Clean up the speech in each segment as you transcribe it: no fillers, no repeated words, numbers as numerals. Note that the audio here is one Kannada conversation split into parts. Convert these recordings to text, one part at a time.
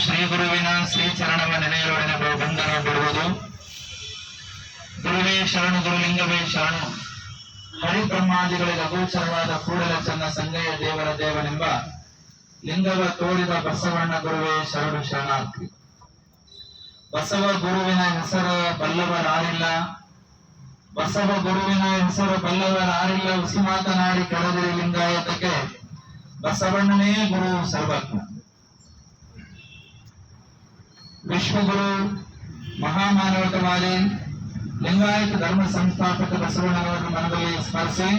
ಶ್ರೀ ಗುರುವಿನ ಶ್ರೀ ಚರಣವ ನೆನೆಯಲೊಡನೆ ಬಂಧನ ಬಿಡುವುದು. ಗುರುವೇ ಶರಣು, ಗುರುಲಿಂಗವೇ ಶರಣು. ಹರಿಬ್ರಹ್ಮಾದಿಗಳಿಗೆ ಅಗೋಚರವಾದ ಕೂಡಲ ಚನ್ನ ಸಂಗಯ್ಯ ದೇವರ ದೇವನೆಂಬ ಲಿಂಗವ ತೋರಿದ ಬಸವಣ್ಣ ಗುರುವೇ ಶರಣು ಶರಣಾರ್ಥಿ. ಬಸವ ಗುರುವಿನ ಹೆಸರು ಬಲ್ಲವರಾರಿಲ್ಲ, ಬಸವ ಗುರುವಿನ ಹೆಸರು ಬಲ್ಲವರಾರಿಲ್ಲ. ಉಸಿ ಮಾತನಾಡಿ ಕೆಳದಿರಿ ಲಿಂಗಾಯತಕ್ಕೆ ಬಸವಣ್ಣನೇ ಗುರು ಸರ್ವಜ್ಞ. ವಿಶ್ವಗುರು ಮಹಾಮಾನವತವಾದಿ ಲಿಂಗಾಯತ ಧರ್ಮ ಸಂಸ್ಥಾಪಕ ಬಸವಣ್ಣನವರನ್ನು ಮನದಲ್ಲಿ ಸ್ಮರಿಸಿ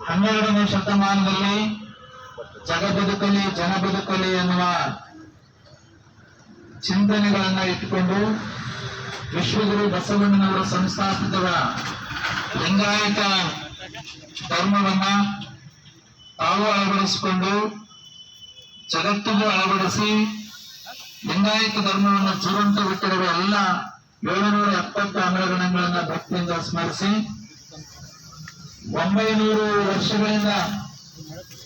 12ನೇ ಶತಮಾನದಲ್ಲಿ ಜಗ ಬದುಕಲಿ ಜನ ಬದುಕಲಿ ಎನ್ನುವ ಚಿಂತನೆಗಳನ್ನ ಇಟ್ಟುಕೊಂಡು ವಿಶ್ವಗುರು ಬಸವಣ್ಣನವರ ಸಂಸ್ಥಾಪಿತರ ಲಿಂಗಾಯತ ಧರ್ಮವನ್ನ ತಾವು ಅಳವಡಿಸಿಕೊಂಡು ಜಗತ್ತಿಗೂ ಅಳವಡಿಸಿ ಲಿಂಗಾಯತ ಧರ್ಮವನ್ನು ಜೀವಂತವಿಟ್ಟಿರುವ ಎಲ್ಲ 770 ಅಮರಗಣಗಳನ್ನ ಭಕ್ತಿಯಿಂದ ಸ್ಮರಿಸಿ 900 ವರ್ಷಗಳಿಂದ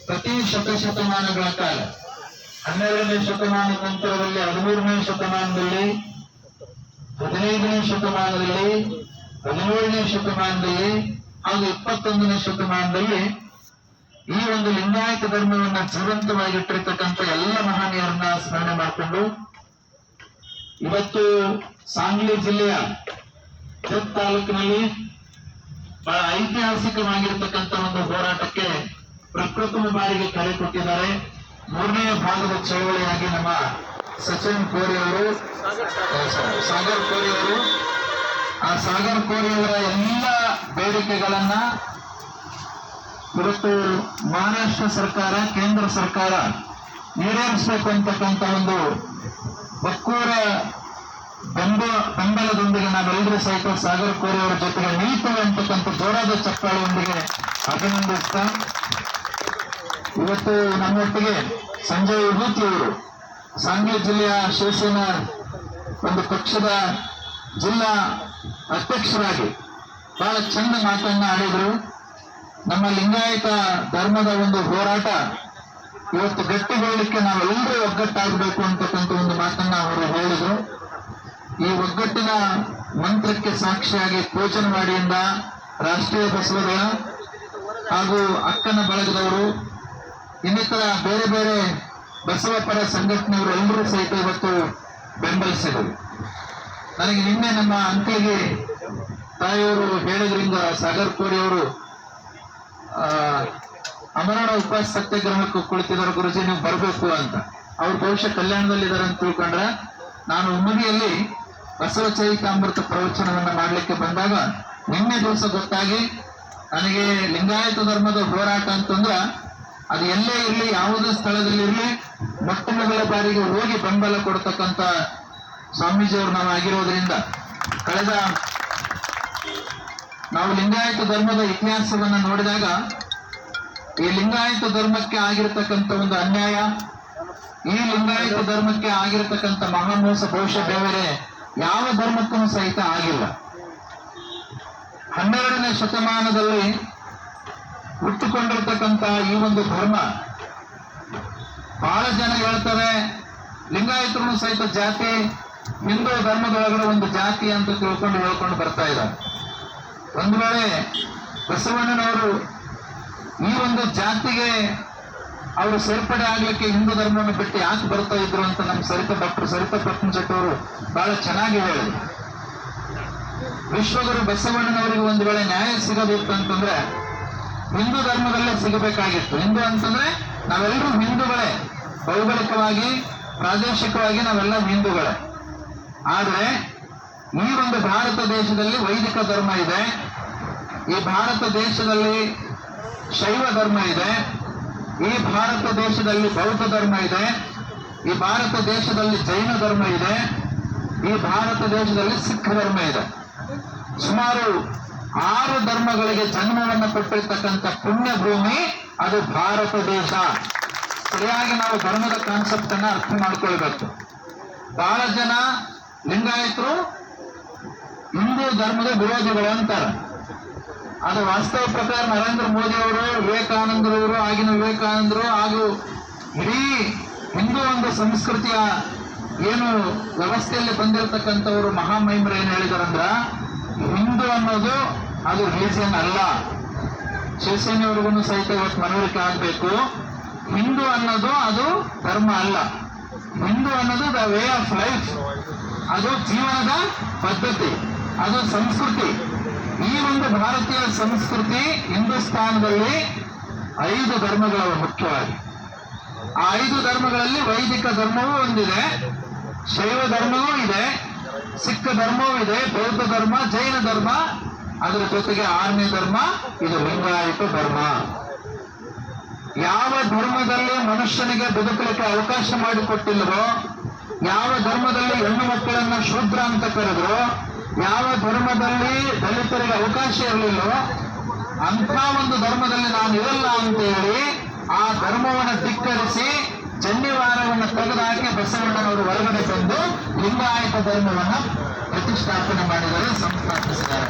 ಪ್ರತಿ ಶತಮಾನಗಳ ಕಾಲ 12ನೇ ಶತಮಾನದ ನಂತರದಲ್ಲಿ 13ನೇ ಶತಮಾನದಲ್ಲಿ 15ನೇ ಶತಮಾನದಲ್ಲಿ 17ನೇ ಶತಮಾನದಲ್ಲಿ ಹಾಗೂ 21ನೇ ಶತಮಾನದಲ್ಲಿ ಈ ಒಂದು ಲಿಂಗಾಯತ ಧರ್ಮವನ್ನ ಜೀವಂತವಾಗಿಟ್ಟಿರ್ತಕ್ಕಂಥ ಎಲ್ಲ ಮಹನೀಯರನ್ನ ಸ್ಮರಣೆ ಮಾಡಿಕೊಂಡು ಇವತ್ತು ಸಾಂಗ್ಲಿ ಜಿಲ್ಲೆಯ ಜತ್ ತಾಲೂಕಿನಲ್ಲಿ ಬಹಳ ಐತಿಹಾಸಿಕವಾಗಿರ್ತಕ್ಕಂಥ ಒಂದು ಹೋರಾಟಕ್ಕೆ ಪ್ರಪ್ರಥಮ ಬಾರಿಗೆ ಕರೆ ಕೊಟ್ಟಿದ್ದಾರೆ. 3ನೇ ಭಾಗದ ಚಳವಳಿಯಾಗಿ ನಮ್ಮ ಸಚಿನ್ ಕೋರಿ ಅವರು, ಸಾಗರ್ ಕೋರಿ ಅವರು, ಆ ಸಾಗರ್ ಕೋರಿ ಅವರ ಎಲ್ಲ ಬೇಡಿಕೆಗಳನ್ನ ಇವತ್ತು ಮಹಾರಾಷ್ಟ್ರ ಸರ್ಕಾರ, ಕೇಂದ್ರ ಸರ್ಕಾರ ಈಡೇರಿಸಬೇಕು ಅಂತಕ್ಕಂಥ ಒಂದು ಒಕ್ಕೂರ ಬೆಂಬಲದೊಂದಿಗೆ ನಾವೆಲ್ಲರೂ ಸಹಿತ ಸಾಗರ್ ಕೋರಿ ಅವರ ಜೊತೆಗೆ ನಿಲ್ತೇವೆ ಅಂತಕ್ಕಂಥ ಜೋರಾದ ಚಪ್ಪಾಳೆಯೊಂದಿಗೆ ಅಭಿನಂದಿಸ್ತಾ, ಇವತ್ತು ನಮ್ಮೊಟ್ಟಿಗೆ ಸಂಜಯ್ ವಿಭೂತಿ ಅವರು ಸಾಂಗ್ಲಿ ಜಿಲ್ಲೆಯ ಶಿವಸೇನಾ ಒಂದು ಪಕ್ಷದ ಜಿಲ್ಲಾ ಅಧ್ಯಕ್ಷರಾಗಿ ಬಹಳ ಚಂದ ಮಾತನ್ನ ಆಡಿದ್ರು. ನಮ್ಮ ಲಿಂಗಾಯತ ಧರ್ಮದ ಒಂದು ಹೋರಾಟ ಇವತ್ತು ಗಟ್ಟಿಗೊಳ್ಳಲಿಕ್ಕೆ ನಾವೆಲ್ಲರೂ ಒಗ್ಗಟ್ಟಾಗಬೇಕು ಅಂತಕ್ಕಂಥ ಒಂದು ಮಾತನ್ನ ಅವರು ಹೇಳಿದ್ರು. ಈ ಒಗ್ಗಟ್ಟಿನ ಮಂತ್ರಕ್ಕೆ ಸಾಕ್ಷಿಯಾಗಿ ಪೂಜನವಾಡಿಯಿಂದ ರಾಷ್ಟ್ರೀಯ ಬಸವದಳ ಹಾಗೂ ಅಕ್ಕನ ಬಳಗದವರು, ಇನ್ನಿತರ ಬೇರೆ ಬೇರೆ ಬಸವ ಪರ ಸಂಘಟನೆಯವರು ಎಲ್ಲರೂ ಸಹಿತ ಇವತ್ತು ಬೆಂಬಲಿಸಿದರು. ನನಗೆ ನಿನ್ನೆ ನಮ್ಮ ಅಂಕಲಿಗೆ ತಾಯಿಯವರು ಹೇಳಿದ್ರಿಂದ ಸಾಗರ್ ಕೋರಿ ಅವರು ಅಮರಣ ಉಪವಾಸ ಸತ್ಯಾಗ್ರಹಕ್ಕೆ ಕುಳಿತಿದ್ದಾರೆ, ಗುರುಜಿ ನೀವು ಬರಬೇಕು ಅಂತ. ಅವ್ರು ಬಹುಶಃ ಕಲ್ಯಾಣದಲ್ಲಿದ್ದಾರೆ ಅಂತ ತಿಳ್ಕೊಂಡ್ರೆ, ನಾನು ಉಮ್ಮದಿಯಲ್ಲಿ ಬಸವ ಚೈತಾಮೃತ ಪ್ರವಚನವನ್ನ ಮಾಡಲಿಕ್ಕೆ ಬಂದಾಗ ನಿನ್ನೆ ದಿವಸ ಗೊತ್ತಾಗಿ ನನಗೆ ಲಿಂಗಾಯತ ಧರ್ಮದ ಹೋರಾಟ ಅಂತಂದ್ರ ಅದು ಎಲ್ಲೇ ಇರಲಿ, ಯಾವುದೇ ಸ್ಥಳದಲ್ಲಿರಲಿ, ಮೊಟ್ಟ ಮೊದಲ ಬಾರಿಗೆ ಹೋಗಿ ಬೆಂಬಲ ಕೊಡ್ತಕ್ಕಂಥ ಸ್ವಾಮೀಜಿಯವರು ನಾವು ಆಗಿರೋದ್ರಿಂದ ನಾವು ಲಿಂಗಾಯತ ಧರ್ಮದ ಇತಿಹಾಸವನ್ನ ನೋಡಿದಾಗ ಈ ಲಿಂಗಾಯತ ಧರ್ಮಕ್ಕೆ ಆಗಿರತಕ್ಕಂಥ ಒಂದು ಅನ್ಯಾಯ, ಈ ಲಿಂಗಾಯತ ಧರ್ಮಕ್ಕೆ ಆಗಿರತಕ್ಕಂಥ ಮಹಾಮೋಸ ಬಹುಶಃ ಬೇರೆ ಯಾವ ಧರ್ಮಕ್ಕೂ ಸಹಿತ ಆಗಿಲ್ಲ. 12ನೇ ಶತಮಾನದಲ್ಲಿ ಹುಟ್ಟುಕೊಂಡಿರ್ತಕ್ಕಂಥ ಈ ಒಂದು ಧರ್ಮ, ಬಹಳ ಜನ ಹೇಳ್ತಾರೆ ಲಿಂಗಾಯತರು ಸಹಿತ ಜಾತಿ ಹಿಂದೂ ಧರ್ಮದೊಳಗಡೆ ಒಂದು ಜಾತಿ ಅಂತ ಹೇಳ್ಕೊಂಡು ಬರ್ತಾ ಇದ್ದಾರೆ. ಒಂದು ವೇಳೆ ಬಸವಣ್ಣನವರು ಈ ಒಂದು ಜಾತಿಗೆ ಅವರು ಸೇರ್ಪಡೆ ಆಗ್ಲಿಕ್ಕೆ ಹಿಂದೂ ಧರ್ಮವನ್ನು ಬಿಟ್ಟು ಯಾಕೆ ಬರ್ತಾ ಇದ್ರು ಅಂತ ನಮ್ಮ ಡಾಕ್ಟರ್ ಸರಿತಾ ಪಟ್ನಚೆಟ್ಟಿ ಅವರು ಬಹಳ ಚೆನ್ನಾಗಿ ಹೇಳಿದ್ರು. ವಿಶ್ವಗುರು ಬಸವಣ್ಣನವರಿಗೆ ಒಂದು ವೇಳೆ ನ್ಯಾಯ ಸಿಗಬೇಕು ಅಂತಂದ್ರೆ ಹಿಂದೂ ಧರ್ಮದಲ್ಲೇ ಸಿಗಬೇಕಾಗಿತ್ತು. ಹಿಂದೂ ಅಂತಂದ್ರೆ ನಾವೆಲ್ಲರೂ ಹಿಂದೂಗಳೇ, ಭೌಗೋಳಿಕವಾಗಿ ಪ್ರಾದೇಶಿಕವಾಗಿ ನಾವೆಲ್ಲ ಹಿಂದೂಗಳೇ. ಆದ್ರೆ ಈ ಒಂದು ಭಾರತ ದೇಶದಲ್ಲಿ ವೈದಿಕ ಧರ್ಮ ಇದೆ, ಈ ಭಾರತ ದೇಶದಲ್ಲಿ ಶೈವ ಧರ್ಮ ಇದೆ, ಈ ಭಾರತ ದೇಶದಲ್ಲಿ ಬೌದ್ಧ ಧರ್ಮ ಇದೆ, ಈ ಭಾರತ ದೇಶದಲ್ಲಿ ಜೈನ ಧರ್ಮ ಇದೆ, ಈ ಭಾರತ ದೇಶದಲ್ಲಿ ಸಿಖ್ ಧರ್ಮ ಇದೆ. ಸುಮಾರು 6 ಧರ್ಮಗಳಿಗೆ ಜನ್ಮವನ್ನು ಕೊಟ್ಟಿರ್ತಕ್ಕಂಥ ಪುಣ್ಯ ಭೂಮಿ ಅದು ಭಾರತ ದೇಶ. ಸರಿಯಾಗಿ ನಾವು ಧರ್ಮದ ಕಾನ್ಸೆಪ್ಟ್ ಅನ್ನ ಅರ್ಥ ಮಾಡ್ಕೊಳ್ಬೇಕು. ಬಹಳ ಜನ ಲಿಂಗಾಯತರು ಹಿಂದೂ ಧರ್ಮದ ವಿರೋಧಿಗಳು ಅಂತಾರೆ. ಅದು ವಾಸ್ತವ ಪ್ರಕಾರ ನರೇಂದ್ರ ಮೋದಿ ಅವರು, ವಿವೇಕಾನಂದರವರು, ಆಗಿನ ವಿವೇಕಾನಂದರು ಹಾಗೂ ಇಡೀ ಹಿಂದೂ ಒಂದು ಸಂಸ್ಕೃತಿಯ ಏನು ವ್ಯವಸ್ಥೆಯಲ್ಲಿ ಬಂದಿರತಕ್ಕಂಥವರು ಮಹಾಮಹಿಮರು ಏನು ಹೇಳಿದಾರಂದ್ರ, ಹಿಂದೂ ಅನ್ನೋದು ಅದು ರಿಲಿಜಿಯನ್ ಅಲ್ಲ. ಶಿವಸೇನೆಯವ್ರಿಗೂ ಸಹಿತ ಇವತ್ತು ಮನವರಿಕೆ ಆಗಬೇಕು. ಹಿಂದೂ ಅನ್ನೋದು ಅದು ಧರ್ಮ ಅಲ್ಲ. ಹಿಂದೂ ಅನ್ನೋದು ದ ವೇ ಆಫ್ ಲೈಫ್, ಅದು ಜೀವನದ ಪದ್ಧತಿ, ಅದು ಸಂಸ್ಕೃತಿ. ಈ ಒಂದು ಭಾರತೀಯ ಸಂಸ್ಕೃತಿ ಹಿಂದೂಸ್ತಾನದಲ್ಲಿ 5 ಧರ್ಮಗಳು ಮುಖ್ಯವಾಗಿ. ಆ 5 ಧರ್ಮಗಳಲ್ಲಿ ವೈದಿಕ ಧರ್ಮವೂ ಒಂದಿದೆ, ಶೈವ ಧರ್ಮವೂ ಇದೆ, ಸಿಖ್ ಧರ್ಮವೂ ಇದೆ, ಬೌದ್ಧ ಧರ್ಮ, ಜೈನ ಧರ್ಮ, ಅದರ ಜೊತೆಗೆ 6ನೇ ಧರ್ಮ ಇದು ಲಿಂಗಾಯತ ಧರ್ಮ. ಯಾವ ಧರ್ಮದಲ್ಲಿ ಮನುಷ್ಯನಿಗೆ ಬದುಕಲಿಕ್ಕೆ ಅವಕಾಶ ಮಾಡಿಕೊಟ್ಟಿಲ್ಲವೋ, ಯಾವ ಧರ್ಮದಲ್ಲಿ ಹೆಣ್ಣು ಮಕ್ಕಳನ್ನ ಶೂದ್ರ ಅಂತ ಕರೆದ್ರು, ಯಾವ ಧರ್ಮದಲ್ಲಿ ದಲಿತರಿಗೆ ಅವಕಾಶ ಇರಲಿಲ್ಲವೋ ಅಂಥ ಒಂದು ಧರ್ಮದಲ್ಲಿ ನಾನು ಇರಲ್ಲ ಅಂತ ಹೇಳಿ ಆ ಧರ್ಮವನ್ನು ಧಿಕ್ಕರಿಸಿ ಜನ್ಯವಾರವನ್ನು ತೆಗೆದುಹಾಕಿ ಬಸವಣ್ಣನವರು ಹೊರಗಡೆ ತಂದು ಲಿಂಗಾಯತ ಧರ್ಮವನ್ನು ಪ್ರತಿಷ್ಠಾಪನೆ ಮಾಡಿದರೆ, ಸಂಸ್ಥಾಪಿಸಿದ್ದಾರೆ.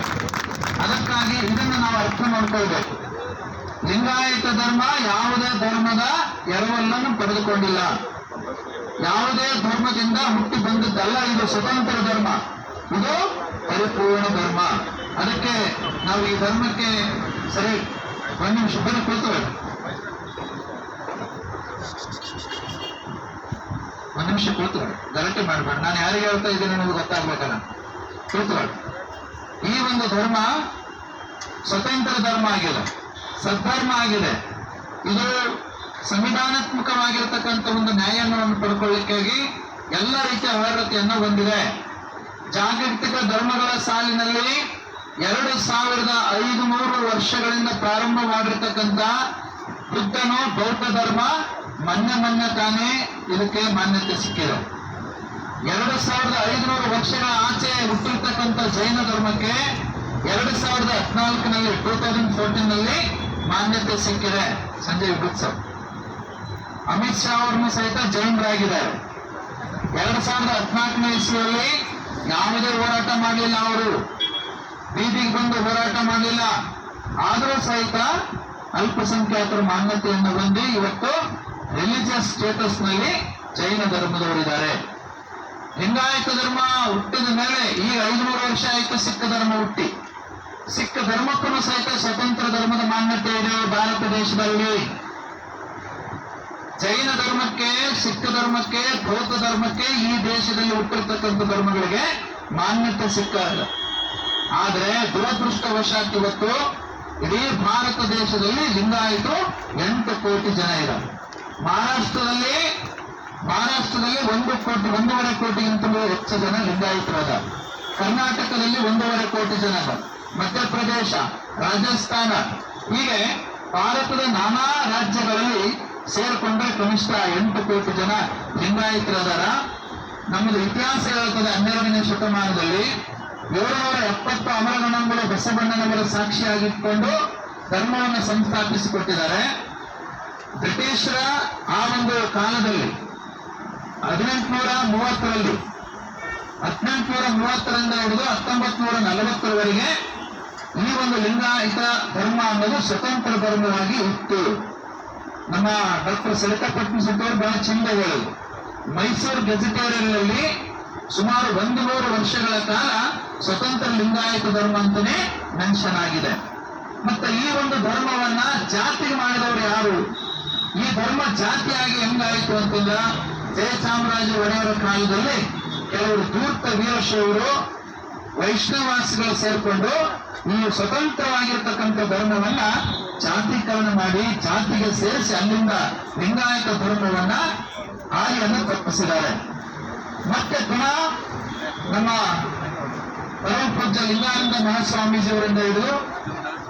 ಅದಕ್ಕಾಗಿ ಇದನ್ನು ನಾವು ಅರ್ಥ ಮಾಡ್ಕೊಳ್ಬೇಕು. ಲಿಂಗಾಯತ ಧರ್ಮ ಯಾವುದೇ ಧರ್ಮದ ಎರವಲನ್ನು ಪಡೆದುಕೊಂಡಿಲ್ಲ, ಯಾವುದೇ ಧರ್ಮದಿಂದ ಹುಟ್ಟಿ ಬಂದದ್ದಲ್ಲ. ಇದು ಸ್ವತಂತ್ರ ಧರ್ಮ, ಇದು ಪರಿಪೂರ್ಣ ಧರ್ಮ. ಅದಕ್ಕೆ ನಾವು ಈ ಧರ್ಮಕ್ಕೆ ಸರಿ ಒಂದು ನಿಮಿಷ ಬರೀ ಕೂತ್ಕೊಳ್ಳಿ, ಒಂದು ನಿಮಿಷ ಕೂತ್ಕೊಳ್ಳಿ, ಗಲಾಟೆ ಮಾಡಬೇಡ. ನಾನು ಯಾರಿಗೆ ಹೇಳ್ತಾ ಇದ್ದೀನಿ ಅನ್ನೋದು ಗೊತ್ತಾಗ್ಬೇಕಲ್ಲ, ಕೂತ್ಕೊಳ್ಳಿ. ಈ ಒಂದು ಧರ್ಮ ಸ್ವತಂತ್ರ ಧರ್ಮ ಆಗಿದೆ, ಸದ್ಧರ್ಮ ಆಗಿದೆ. ಇದು ಸಂವಿಧಾನಾತ್ಮಕವಾಗಿರ್ತಕ್ಕಂಥ ಒಂದು ನ್ಯಾಯವನ್ನು ಪಡ್ಕೊಳ್ಳಿಕ್ಕಾಗಿ ಎಲ್ಲ ರೀತಿಯ ಅರ್ಹತೆಯನ್ನು ಹೊಂದಿದೆ. ಜಾಗತಿಕ ಧರ್ಮಗಳ ಸಾಲಿನಲ್ಲಿ 2500 ವರ್ಷಗಳಿಂದ ಪ್ರಾರಂಭ ಮಾಡಿರ್ತಕ್ಕಂಥ ಬುದ್ಧನು ಬೌದ್ಧ ಧರ್ಮ ಮೊನ್ನೆ ತಾನೇ ಇದಕ್ಕೆ ಮಾನ್ಯತೆ ಸಿಕ್ಕಿದೆ. 2500 ವರ್ಷಗಳ ಆಚೆ ಹುಟ್ಟಿರ್ತಕ್ಕಂಥ ಜೈನ ಧರ್ಮಕ್ಕೆ 2014ನಲ್ಲಿ 2014ನಲ್ಲಿ ಮಾನ್ಯತೆ ಸಿಕ್ಕಿದೆ. ಸಂಜಯ್ ಗುತ್ಸವ್, ಅಮಿತ್ ಶಾ ಅವರನ್ನು ಸಹಿತ ಜೈನರಾಗಿದ್ದಾರೆ. 2014ನೇ ಇಸ್ವಿಯಲ್ಲಿ ಯಾವುದೇ ಹೋರಾಟ ಮಾಡಲಿಲ್ಲ, ಅವರು ಬೀದಿಗೆ ಬಂದು ಹೋರಾಟ ಮಾಡಲಿಲ್ಲ. ಆದರೂ ಸಹಿತ ಅಲ್ಪಸಂಖ್ಯಾತರ ಮಾನ್ಯತೆಯನ್ನು ಹೊಂದಿ ಇವತ್ತು ರಿಲಿಜಿಯಸ್ ಸ್ಟೇಟಸ್ ನಲ್ಲಿ ಜೈನ ಧರ್ಮದವರಿದ್ದಾರೆ. ಲಿಂಗಾಯತ ಧರ್ಮ ಹುಟ್ಟಿದ ಮೇಲೆ ಈಗ 500 ವರ್ಷ ಆಯಿತು ಸಿಖ್ ಧರ್ಮ ಹುಟ್ಟಿ. ಸಿಖ್ ಧರ್ಮಕ್ಕೂ ಸಹಿತ ಸ್ವತಂತ್ರ ಧರ್ಮದ ಮಾನ್ಯತೆ ಇದೆ ಭಾರತ ದೇಶದಲ್ಲಿ. ಜೈನ ಧರ್ಮಕ್ಕೆ, ಸಿಖ್ ಧರ್ಮಕ್ಕೆ, ಬೌದ್ಧ ಧರ್ಮಕ್ಕೆ ಈ ದೇಶದಲ್ಲಿ ಹುಟ್ಟಿರ್ತಕ್ಕಂಥ ಧರ್ಮಗಳಿಗೆ ಮಾನ್ಯತೆ ಸಿಕ್ಕಾಗ. ಆದರೆ ದುರದೃಷ್ಟವಶಾತ್ ಇವತ್ತು ಇಡೀ ಭಾರತ ದೇಶದಲ್ಲಿ ಲಿಂಗಾಯತು 8 ಕೋಟಿ ಜನ ಇದ್ದಾರೆ. ಮಹಾರಾಷ್ಟ್ರದಲ್ಲಿ 1.5 ಕೋಟಿಗಿಂತಲೂ ಹೆಚ್ಚು ಜನ ಲಿಂಗಾಯತರಾದ. ಕರ್ನಾಟಕದಲ್ಲಿ 1.5 ಕೋಟಿ ಜನ, ಮಧ್ಯಪ್ರದೇಶ, ರಾಜಸ್ಥಾನ, ಹೀಗೆ ಭಾರತದ ನಾನಾ ರಾಜ್ಯಗಳಲ್ಲಿ ಸೇರಿಕೊಂಡ್ರೆ ಕನಿಷ್ಠ 8 ಕೋಟಿ ಜನ ಲಿಂಗಾಯತರಾದಾರ. ನಮ್ಮದು ಇತಿಹಾಸ ಹೇಳ್ತದೆ, 12ನೇ ಶತಮಾನದಲ್ಲಿ 770 ಅಮರಗಣಗಳು ಬಸವಣ್ಣನವರ ಸಾಕ್ಷಿಯಾಗಿಟ್ಕೊಂಡು ಧರ್ಮವನ್ನು ಸಂಸ್ಥಾಪಿಸಿಕೊಟ್ಟಿದ್ದಾರೆ. ಬ್ರಿಟಿಷರ ಆ ಒಂದು ಕಾಲದಲ್ಲಿ 1830ರಲ್ಲಿ 1830ರಿಂದ ಹಿಡಿದು 1940ರವರೆಗೆ ಈ ಒಂದು ಲಿಂಗಾಯತ ಧರ್ಮ ಅನ್ನೋದು ಸ್ವತಂತ್ರ ಧರ್ಮವಾಗಿ ಇತ್ತು. ನಮ್ಮ ಡಾಕ್ಟರ್ ಸರಿತಪಟ್ನ ಸುತ್ತವರು ಬಹಳ ಚಂದ ಹೇಳೋದು, ಮೈಸೂರು ಗೆಜೆಟೇರಿಯನ್ನಲ್ಲಿ ಸುಮಾರು 100 ವರ್ಷಗಳ ಕಾಲ ಸ್ವತಂತ್ರ ಲಿಂಗಾಯತ ಧರ್ಮ ಅಂತಾನೆ ಮೆನ್ಷನ್ ಆಗಿದೆ. ಮತ್ತೆ ಈ ಒಂದು ಧರ್ಮವನ್ನ ಜಾತಿಗೆ ಮಾಡಿದವರು ಯಾರು? ಈ ಧರ್ಮ ಜಾತಿಯಾಗಿ ಹೆಂಗಾಯಿತು ಅಂತಂದ್ರ, ಜಯಚಾಮರಾಜ ಒಡೆಯರ ಕಾಲದಲ್ಲಿ ಕೆಲವರು ಧೂರ್ತ ವೀರಶೈವರು, ವೈಷ್ಣವಾಸಿಗಳು ಸೇರ್ಕೊಂಡು ಈ ಸ್ವತಂತ್ರವಾಗಿರ್ತಕ್ಕಂಥ ಧರ್ಮವನ್ನ ಜಾತೀಕರಣ ಮಾಡಿ ಜಾತಿಗೆ ಸೇರಿಸಿ ಅಲ್ಲಿಂದ ಲಿಂಗಾಯತ ಧರ್ಮವನ್ನ ಆರ್ಯನ ತಪ್ಪಿಸಿದ್ದಾರೆ. ಮತ್ತೆ ಪುನಃ ನಮ್ಮ ಪರಮ ಪೂಜ್ಯ ಲಿಂಗಾನಂದ ಮಹಾಸ್ವಾಮೀಜಿಯವರಿಂದ ಹಿಡಿದು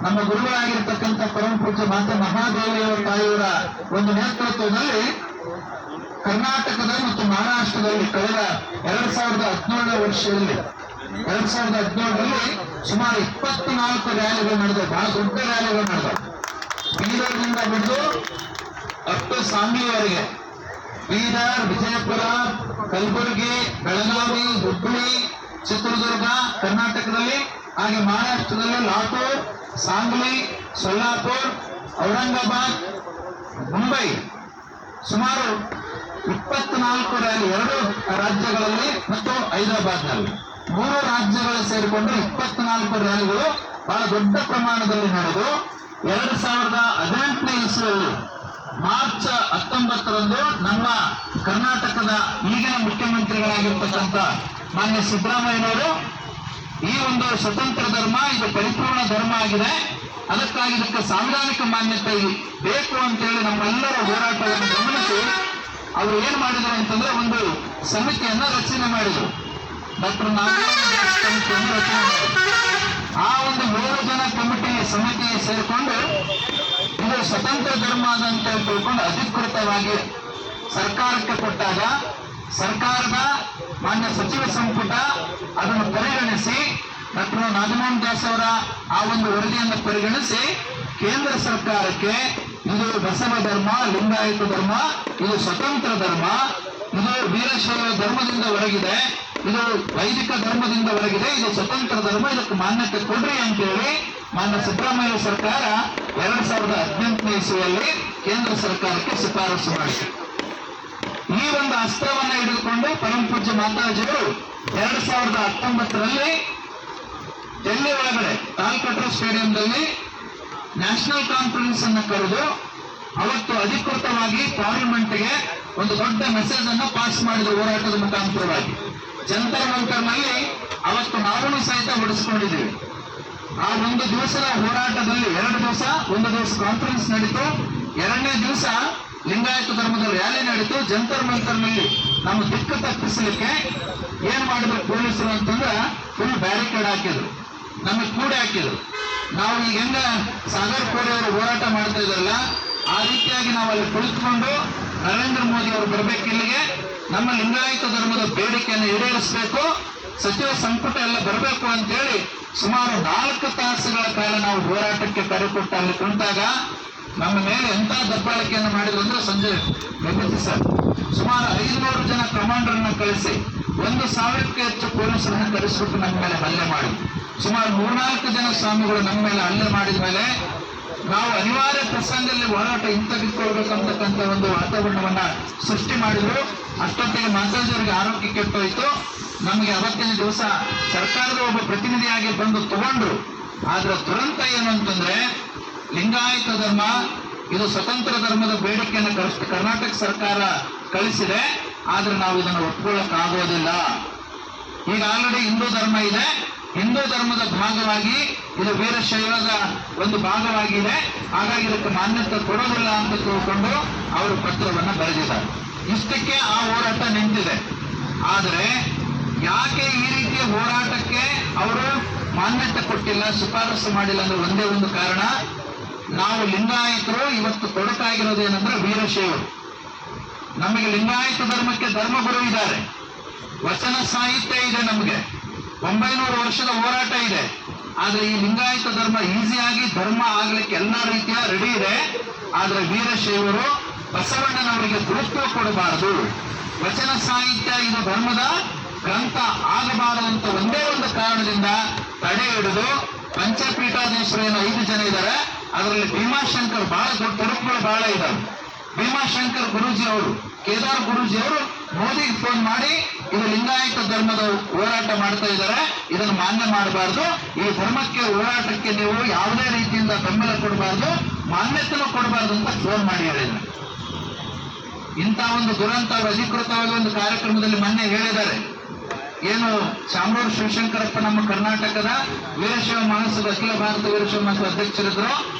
ನಮ್ಮ ಗುರುಗಳಾಗಿರ್ತಕ್ಕಂಥ ಪರಮ ಪೂಜ್ಯ ಮಾತೆ ಮಹಾದೇವಿಯವರ ತಾಯಿಯವರ ಒಂದು ನೇತೃತ್ವದಲ್ಲಿ ಕರ್ನಾಟಕದ ಮತ್ತು ಮಹಾರಾಷ್ಟ್ರದಲ್ಲಿ ಕಳೆದ 2017ನೇ ವರ್ಷದಲ್ಲಿ 2017ರಲ್ಲಿ ಸುಮಾರು 24 ರ್ಯಾಲಿಗಳು ನಡೆದವು. ಬಹಳ ದೊಡ್ಡ ರ್ಯಾಲಿಗಳು ನಡೆದವು. ಬೀದರ್ನಿಂದ ಬಿಟ್ಟು ಅಪ್ ಟು ಸಾಂಗ್ಲಿವರೆಗೆ, ಬೀದರ್, ವಿಜಯಪುರ, ಕಲಬುರಗಿ, ಬೆಳಗಾವಿ, ಹುಬ್ಬಳ್ಳಿ, ಚಿತ್ರದುರ್ಗ ಕರ್ನಾಟಕದಲ್ಲಿ, ಹಾಗೆ ಮಹಾರಾಷ್ಟ್ರದಲ್ಲಿ ಲಾತೂರ್, ಸಾಂಗ್ಲಿ, ಸೊಲ್ಲಾಪುರ್, ಔರಂಗಾಬಾದ್, ಮುಂಬೈ ಸುಮಾರು 24 ರ್ಯಾಲಿ 2 ರಾಜ್ಯಗಳಲ್ಲಿ ಮತ್ತು ಹೈದರಾಬಾದ್ನಲ್ಲಿ 3 ರಾಜ್ಯಗಳು ಸೇರಿಕೊಂಡು 24 ರ್ಯಾಲಿಗಳು ಬಹಳ ದೊಡ್ಡ ಪ್ರಮಾಣದಲ್ಲಿ ನಡೆದು 2018ನೇ ಇಸ್ವಿಯಲ್ಲಿ ಮಾರ್ಚ್ 19ರಂದು ನಮ್ಮ ಕರ್ನಾಟಕದ ಈಗಿನ ಮುಖ್ಯಮಂತ್ರಿಗಳಾಗಿರ್ತಕ್ಕಂಥ ಮಾನ್ಯ ಸಿದ್ದರಾಮಯ್ಯನವರು ಈ ಒಂದು ಸ್ವತಂತ್ರ ಧರ್ಮ ಇದು ಪರಿಪೂರ್ಣ ಧರ್ಮ ಆಗಿದೆ, ಅದಕ್ಕಾಗಿ ಇದಕ್ಕೆ ಸಾಂವಿಧಾನಿಕ ಮಾನ್ಯತೆ ಬೇಕು ಅಂತೇಳಿ ನಮ್ಮೆಲ್ಲರ ಹೋರಾಟವನ್ನು ಗಮನಿಸಿ ಅವರು ಏನ್ ಮಾಡಿದ್ರು ಅಂತಂದ್ರೆ ಒಂದು ಸಮಿತಿಯನ್ನ ರಚನೆ ಮಾಡಿದ್ರು. ಡಾಕ್ಟರ್ ನಾಗೇಂದ್ರ ಸಮಿತಿಯನ್ನು ರಚನೆ ಮಾಡಿದ್ರು. ಆ ಒಂದು 7 ಜನ ಸಮಿತಿ ಸೇರಿಕೊಂಡು ಇದು ಸ್ವತಂತ್ರ ಧರ್ಮ ಅಂತ ತಿಳ್ಕೊಂಡು ಅಧಿಕೃತವಾಗಿ ಸರ್ಕಾರಕ್ಕೆ ಕೊಟ್ಟಾಗ ಸರ್ಕಾರದ ಮಾನ್ಯ ಸಚಿವ ಸಂಪುಟ ಅದನ್ನು ಪರಿಗಣಿಸಿ ಡಾಕ್ಟರ್ ನಾಗಮೋಹನ್ ದಾಸ್ ಅವರ ಆ ಒಂದು ವರದಿಯನ್ನು ಪರಿಗಣಿಸಿ ಕೇಂದ್ರ ಸರ್ಕಾರಕ್ಕೆ ಇದು ಬಸವ ಧರ್ಮ, ಲಿಂಗಾಯತ ಧರ್ಮ, ಇದು ಸ್ವತಂತ್ರ ಧರ್ಮ, ಇದು ವೀರಶೈವ ಧರ್ಮದಿಂದ ಹೊರಗಿದೆ, ಇದು ವೈದಿಕ ಧರ್ಮದಿಂದ ಹೊರಗಿದೆ, ಇದು ಸ್ವತಂತ್ರ ಧರ್ಮ, ಇದಕ್ಕೆ ಮಾನ್ಯತೆ ಕೊಡ್ರಿ ಅಂತೇಳಿ ಮಾನ್ಯ ಸಿದ್ದರಾಮಯ್ಯ ಸರ್ಕಾರ 2018ನೇ ಇಸ್ವಿಯಲ್ಲಿ ಕೇಂದ್ರ ಸರ್ಕಾರಕ್ಕೆ ಶಿಫಾರಸು ಮಾಡಿದೆ. ಈ ಒಂದು ಅಸ್ತ್ರವನ್ನ ಹಿಡಿದುಕೊಂಡು ಪರಮ ಪೂಜ್ಯ ಮಾತಾಜಿಯವರು 2019ರಲ್ಲಿ ಡೆಲ್ಲಿ ಒಳಗಡೆ ತಾಲ್ಕಟ್ರಾ ಸ್ಟೇಡಿಯಂನಲ್ಲಿ ನ್ಯಾಷನಲ್ ಕಾನ್ಫರೆನ್ಸ್ ಅನ್ನು ಕರೆದು ಅವತ್ತು ಅಧಿಕೃತವಾಗಿ ಪಾರ್ಲಿಮೆಂಟ್ಗೆ ಒಂದು ದೊಡ್ಡ ಮೆಸೇಜ್ ಅನ್ನು ಪಾಸ್ ಮಾಡಿದ ಹೋರಾಟದ ಮುಖಾಂತರವಾಗಿ ಜಂತರ್ ಮಂತರ್ನಲ್ಲಿ ಅವತ್ತು ನಾವು ಸಹಿತ ಹೊಡೆಸ್ಕೊಂಡಿದ್ದೀವಿ. ಆ ಒಂದು ದಿವಸದ ಹೋರಾಟದಲ್ಲಿ 2 ದಿವಸ, ಒಂದು ದಿವಸ ಕಾನ್ಫರೆನ್ಸ್ ನಡೀತು, 2ನೇ ದಿವಸ ಲಿಂಗಾಯತ ಧರ್ಮದ ರ್ಯಾಲಿ ನಡೀತು. ಜಂತರ್ ಮಂತರ್ನಲ್ಲಿ ನಮ್ಮ ದಿಕ್ಕು ತಪ್ಪಿಸಲಿಕ್ಕೆ ಏನ್ ಮಾಡಿದ್ರು ಪೊಲೀಸರು ಅಂತಂದ್ರೆ ಫುಲ್ ಬ್ಯಾರಿಕೇಡ್ ಹಾಕಿದ್ರು, ನಮಗೆ ಕೂಡೆ ಹಾಕಿದ್ರು. ನಾವು ಈಗ ಹೆಂಗ ಸಾಗರ್ ಕೋರೆ ಅವರು ಹೋರಾಟ ಮಾಡ್ತಾ ಇದ್ರಲ್ಲ ಆ ರೀತಿಯಾಗಿ ನಾವು ಅಲ್ಲಿ ಕುಳಿತುಕೊಂಡು ನರೇಂದ್ರ ಮೋದಿ ಅವರು ಬರಬೇಕು, ಇಲ್ಲಿಗೆ ನಮ್ಮ ಲಿಂಗಾಯತ ಧರ್ಮದ ಬೇಡಿಕೆಯನ್ನು ಈಡೇರಿಸಬೇಕು, ಸಚಿವ ಸಂಪುಟ ಎಲ್ಲ ಬರಬೇಕು ಅಂತೇಳಿ ಸುಮಾರು 4 ತಾಸುಗಳ ಕಾಲ ನಾವು ಹೋರಾಟಕ್ಕೆ ಕರೆ ಕೊಟ್ಟು ಅಲ್ಲಿ ಕುಂತಾಗ ನಮ್ಮ ಮೇಲೆ ಎಂತ ದಬ್ಬಾಳಿಕೆಯನ್ನು ಮಾಡಿದ್ರು ಅಂದ್ರೆ ಸಂಜೆ ಗಮನಿಸಿ ಸರ್, ಸುಮಾರು 500 ಜನ ಕಮಾಂಡರ್ನ ಕಳಿಸಿ 1,000ಕ್ಕೂ ಹೆಚ್ಚು ಪೊಲೀಸರನ್ನು ಕರೆಸಿಬಿಟ್ಟು ನಮ್ಮ ಮೇಲೆ ಹಲ್ಲೆ ಮಾಡಿ ಸುಮಾರು 3-4 ಜನ ಸ್ವಾಮಿಗಳು ನಮ್ಮ ಮೇಲೆ ಹಲ್ಲೆ ಮಾಡಿದ ಮೇಲೆ ನಾವು ಅನಿವಾರ್ಯ ಪ್ರಸಂಗದಲ್ಲಿ ಹೋರಾಟ ಹಿಂತೆಗೆದುಕೊಳ್ಬೇಕಂತಕ್ಕಂಥ ಒಂದು ವಾತಾವರಣವನ್ನ ಸೃಷ್ಟಿ ಮಾಡಿದ್ರು. ಅಷ್ಟೊತ್ತಿಗೆ ಮಾತಾಜಿಯವರಿಗೆ ಆರೋಗ್ಯ ಕೆಟ್ಟೋಯ್ತು. ನಮಗೆ ಅವತ್ತಿನ ದಿವಸ ಸರ್ಕಾರದ ಒಬ್ಬ ಪ್ರತಿನಿಧಿಯಾಗಿ ಬಂದು ತಗೊಂಡ್ರು. ಆದ್ರೆ ದುರಂತ ಏನು ಅಂತಂದ್ರೆ ಲಿಂಗಾಯತ ಧರ್ಮ ಇದು ಸ್ವತಂತ್ರ ಧರ್ಮದ ಬೇಡಿಕೆಯನ್ನು ಕರ್ನಾಟಕ ಸರ್ಕಾರ ಕಳಿಸಿದೆ, ಆದ್ರೆ ನಾವು ಇದನ್ನು ಒಪ್ಕೊಳ್ಳಕ್ಕಾಗೋದಿಲ್ಲ. ಈಗ ಆಲ್ರೆಡಿ ಹಿಂದೂ ಧರ್ಮ ಇದೆ, ಹಿಂದೂ ಧರ್ಮದ ಭಾಗವಾಗಿ ಇದು ವೀರಶೈವದ ಒಂದು ಭಾಗವಾಗಿದೆ, ಹಾಗಾಗಿ ಇದಕ್ಕೆ ಮಾನ್ಯತೆ ಕೊಡೋದಿಲ್ಲ ಅಂತ ತಿಳ್ಕೊಂಡು ಅವರು ಪತ್ರವನ್ನ ಬರೆದಿದ್ದಾರೆ. ಇಷ್ಟಕ್ಕೆ ಆ ಹೋರಾಟ ನಿಂತಿದೆ. ಆದರೆ ಯಾಕೆ ಈ ರೀತಿಯ ಹೋರಾಟಕ್ಕೆ ಅವರು ಮಾನ್ಯತೆ ಕೊಟ್ಟಿಲ್ಲ, ಶಿಫಾರಸು ಮಾಡಿಲ್ಲ ಅಂದ್ರೆ ಒಂದೇ ಒಂದು ಕಾರಣ, ನಾವು ಲಿಂಗಾಯತರು ಇವತ್ತು ತೊಡಕಾಗಿರೋದೇನೆಂದ್ರೆ ವೀರಶೈವರು. ನಮಗೆ ಲಿಂಗಾಯತ ಧರ್ಮಕ್ಕೆ ಧರ್ಮಗುರು ಇದ್ದಾರೆ, ವಚನ ಸಾಹಿತ್ಯ ಇದೆ, ನಮಗೆ 900 ವರ್ಷದ ಹೋರಾಟ ಇದೆ. ಆದ್ರೆ ಈ ಲಿಂಗಾಯತ ಧರ್ಮ ಈಸಿಯಾಗಿ ಧರ್ಮ ಆಗ್ಲಿಕ್ಕೆ ಎಲ್ಲಾ ರೀತಿಯ ರೆಡಿ ಇದೆ. ಆದ್ರೆ ವೀರಶೈವರು ಬಸವಣ್ಣನವರಿಗೆ ಗುರುತ್ವ ಕೊಡಬಾರದು, ವಚನ ಸಾಹಿತ್ಯ ಇದು ಧರ್ಮದ ಗ್ರಂಥ ಆಗಬಾರದು ಅಂತ ಒಂದೇ ಒಂದು ಕಾರಣದಿಂದ ತಡೆ ಹಿಡಿದು ಪಂಚಪೀಠಾಧೀಶರು ಏನು 5 ಜನ ಇದ್ದಾರೆ, ಅದರಲ್ಲಿ ಭೀಮಾಶಂಕರ್ ಬಹಳ ದೊಡ್ಡ ತುರುಕುಗಳು ಬಹಳ ಇದ್ದಾವೆ. ಭೀಮಾಶಂಕರ್ ಗುರೂಜಿ ಅವರು, ಕೇದಾರ್ ಗುರೂಜಿ ಅವರು ಮೋದಿಗೆ ಫೋನ್ ಮಾಡಿ ಇದು ಲಿಂಗಾಯತ ಧರ್ಮದ ಹೋರಾಟ ಮಾಡ್ತಾ ಇದ್ದಾರೆ, ಇದನ್ನು ಮಾನ್ಯ ಮಾಡಬಾರ್ದು, ಈ ಧರ್ಮಕ್ಕೆ ಹೋರಾಟಕ್ಕೆ ನೀವು ಯಾವುದೇ ರೀತಿಯಿಂದ ಬೆಂಬಲ ಕೊಡಬಾರ್ದು, ಮಾನ್ಯತೆನೂ ಕೊಡಬಾರ್ದು ಅಂತ ಫೋನ್ ಮಾಡಿ ಹೇಳಿದ್ದಾರೆ. ಇಂಥ ಒಂದು ದುರಂತ ಅಧಿಕೃತವಾಗಿ ಒಂದು ಕಾರ್ಯಕ್ರಮದಲ್ಲಿ ಮೊನ್ನೆ ಹೇಳಿದ್ದಾರೆ. ಏನು ಚಾಮರಾಜ ಶಿವಶಂಕರಪ್ಪ ನಮ್ಮ ಕರ್ನಾಟಕದ ವೀರಶೈವ ಮಹಾಸಭಾ ಅಖಿಲ ಭಾರತ ವೀರಶೈವ ಮಹಾಸಭಾ ಅಧ್ಯಕ್ಷರಿದ್ರು,